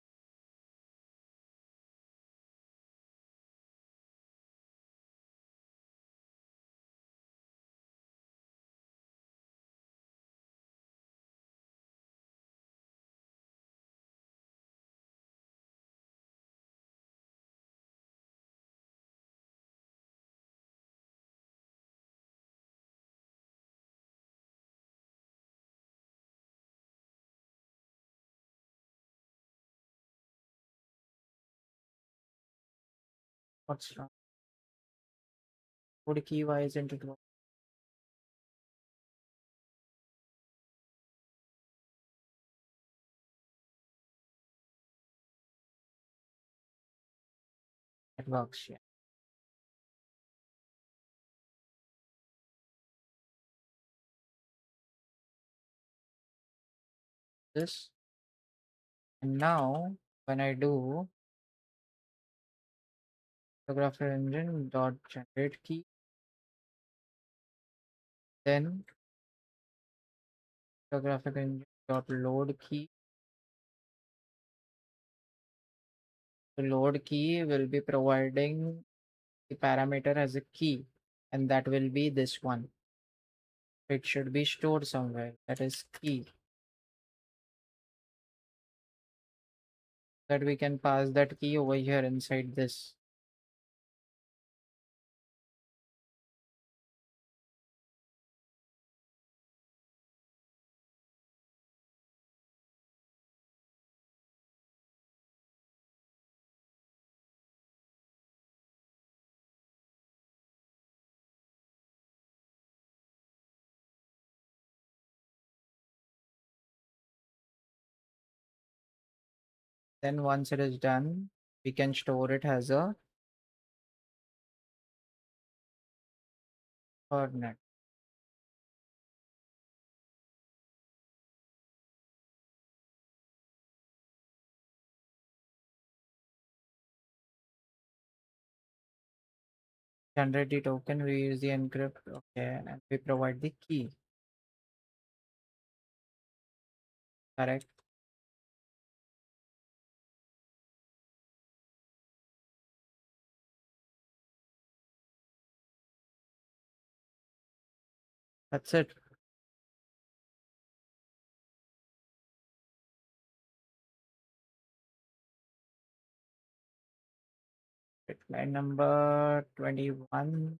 What's wrong? Code key, why isn't it working? It works, yeah. This. And now when I do photographer engine dot generate key, then photographic engine dot load key. The load key will be providing the parameter as a key, and that will be this one. It should be stored somewhere. That is key. That we can pass that key over here inside this. Then once it is done, we can store it as a coordinate. Generate the token, we use the encrypt, okay, and we provide the key. Correct. That's it. Line number 21.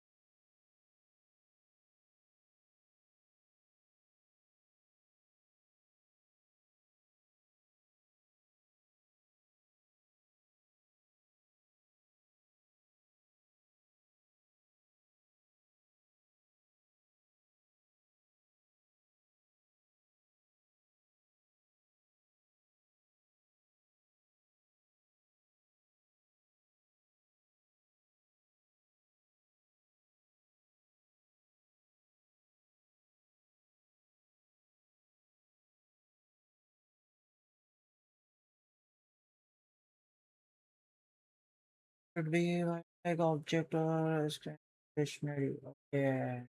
Could be like object or stationary. Okay.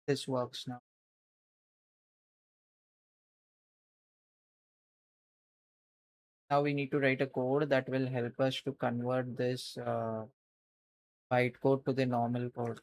This works now. Now we need to write a code that will help us to convert this bytecode to the normal code.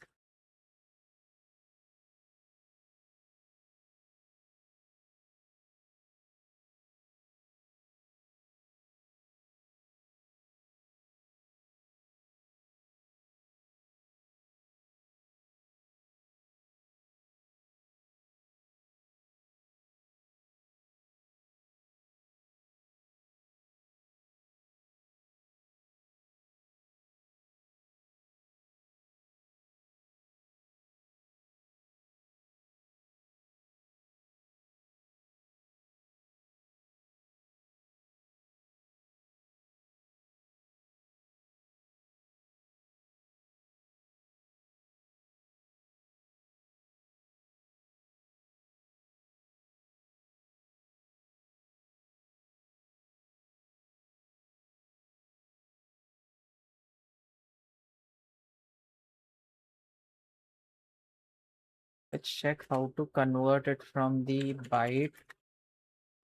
Let's check how to convert it from the byte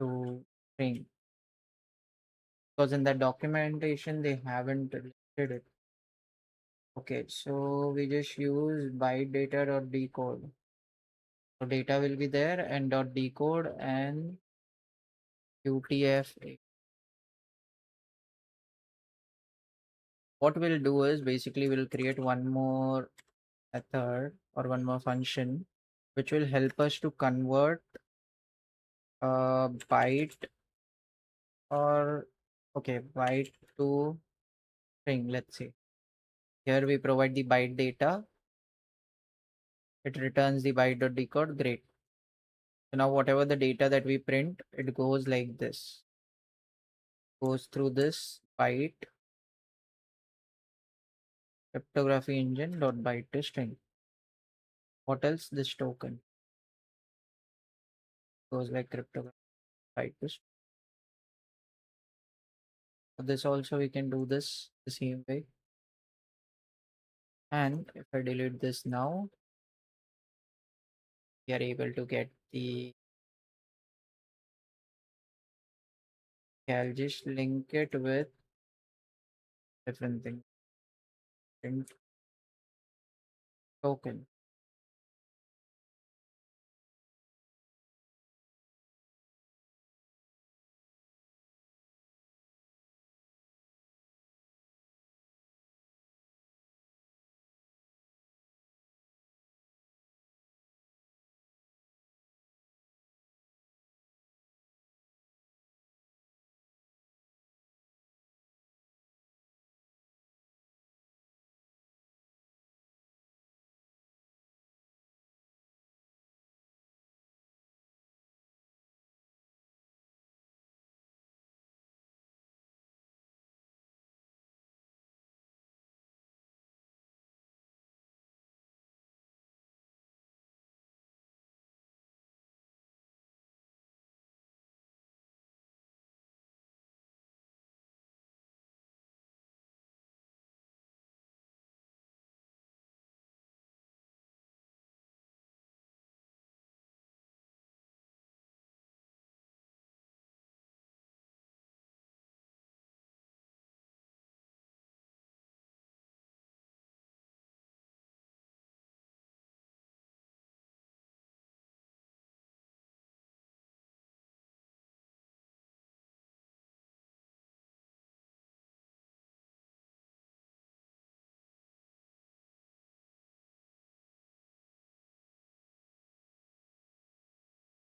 to string. because in the documentation they haven't listed it. Okay, so we just use byte data dot decode. So data will be there and dot decode and UTF. What we'll do is basically we'll create one more method or one more function which will help us to convert a byte or okay byte to string. Let's say here we provide the byte data, it returns the byte dot decode. Great. So now whatever the data that we print, it goes like this, goes through this byte cryptography engine dot byte to string. What else? This token goes like cryptography byte to string. So this also we can do this the same way. And if I delete this now, we are able to get the, I'll just link it with different thing. Print token.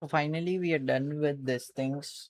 So finally we are done with these things.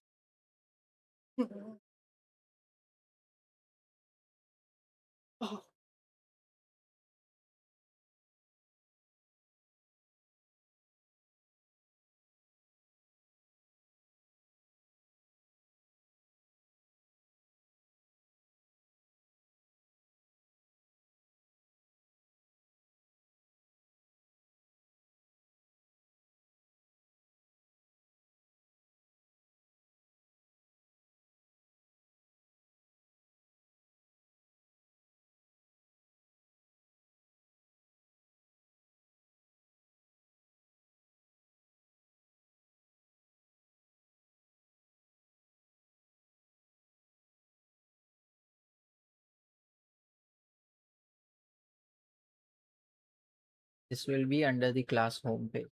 This will be under the class homepage.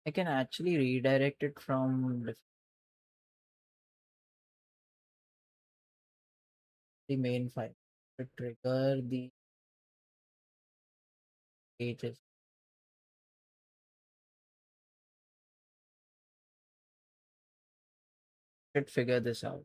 I can actually redirect it from the main file to trigger the pages. Should figure this out.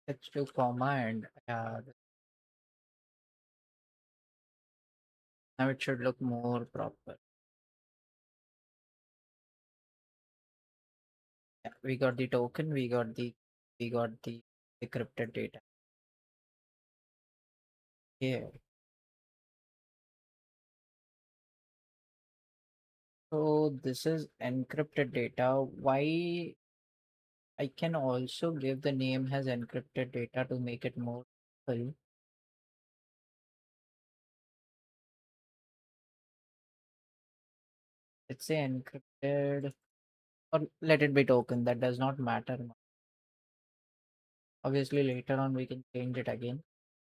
h2 comma and now it should look more proper. Yeah, we got the token, we got the encrypted data. Yeah. So this is encrypted data. Why I can also give the name as encrypted data to make it more full. Let's say encrypted or let it be token. That does not matter much. Obviously later on we can change it again.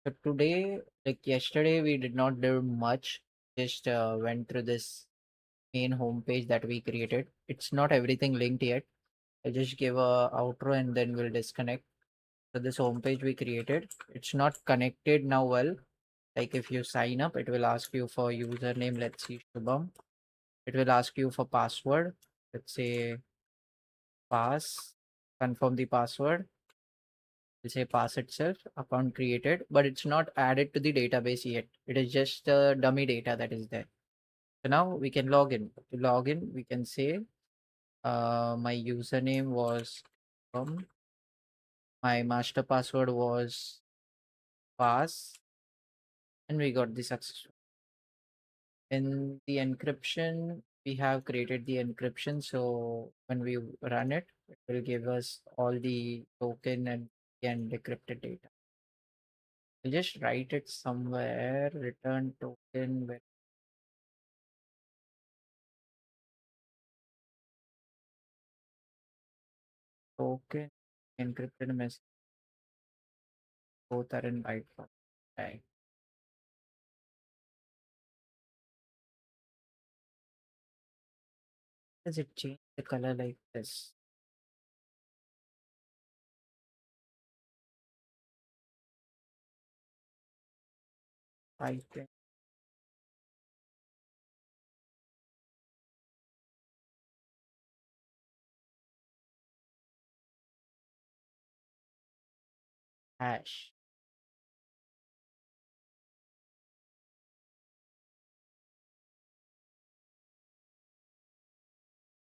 So today, like yesterday, we did not do much. Just went through this main homepage that we created. It's not everything linked yet. I'll just give a outro and then we'll disconnect. So this homepage we created, it's not connected now well. Like if you sign up, it will ask you for username. Let's see, Shubham. It will ask you for password. Let's say pass, confirm the password. We'll say pass itself, account created, but it's not added to the database yet. It is just the dummy data that is there. So now we can log in. To log in, we can say my username was my master password was pass, and we got the success. In the encryption, we have created the encryption. So when we run it, it will give us all the token and decrypted data. We'll just write it somewhere. Return token with token encrypted message. Both are in byte form. Right. Does it change the color like this? Python hash.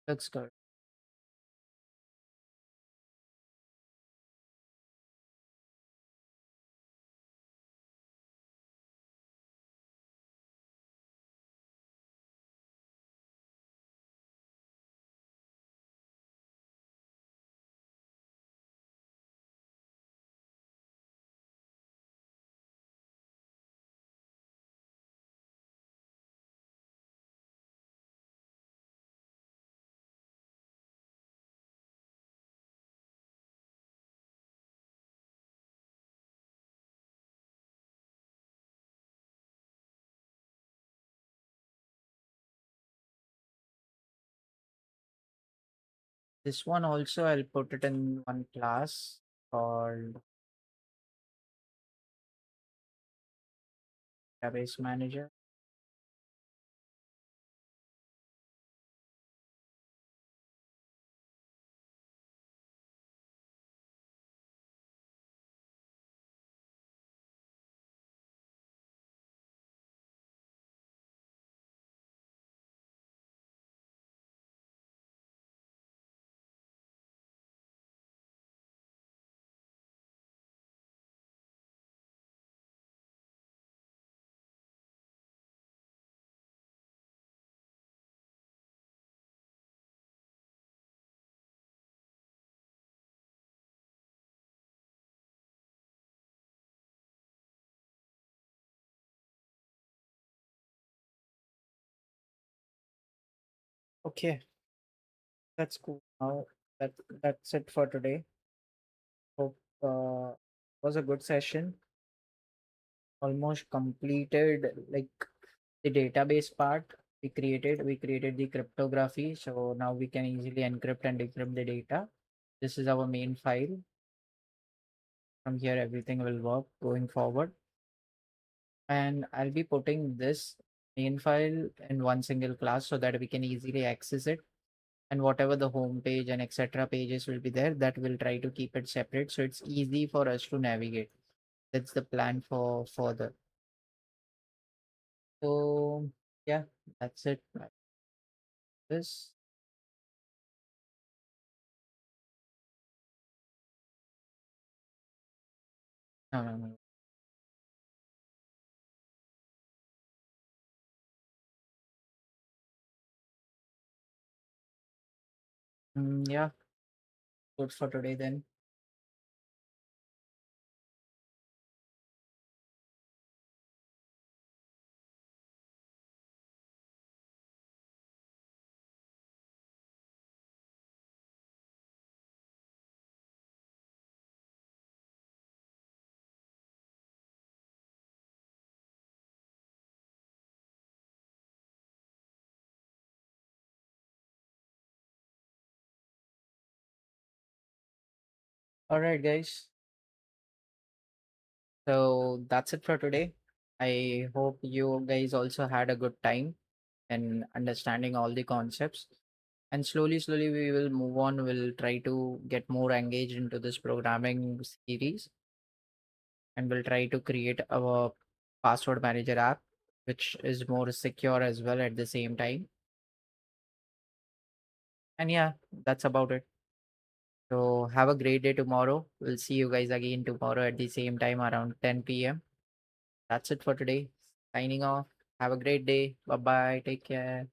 Looks good. This one also I'll put it in one class called database manager. Okay, that's cool. Now that that's it for today. Hope was a good session. Almost completed like the database part we created the cryptography, so now we can easily encrypt and decrypt the data. This is our main file. From here everything will work going forward, and I'll be putting this main file in one single class so that we can easily access it, and whatever the home page and etc pages will be there, that will try to keep it separate so it's easy for us to navigate. That's the plan for further. So yeah, that's it. This no, no, no. Yeah, good for today then. All right, guys. So that's it for today. I hope you guys also had a good time and understanding all the concepts. And slowly, we will move on. We'll try to get more engaged into this programming series, and we'll try to create our password manager app, which is more secure as well at the same time. And yeah, that's about it. So have a great day tomorrow. We'll see you guys again tomorrow at the same time around 10 p.m. That's it for today. Signing off. Have a great day. Bye bye. Take care.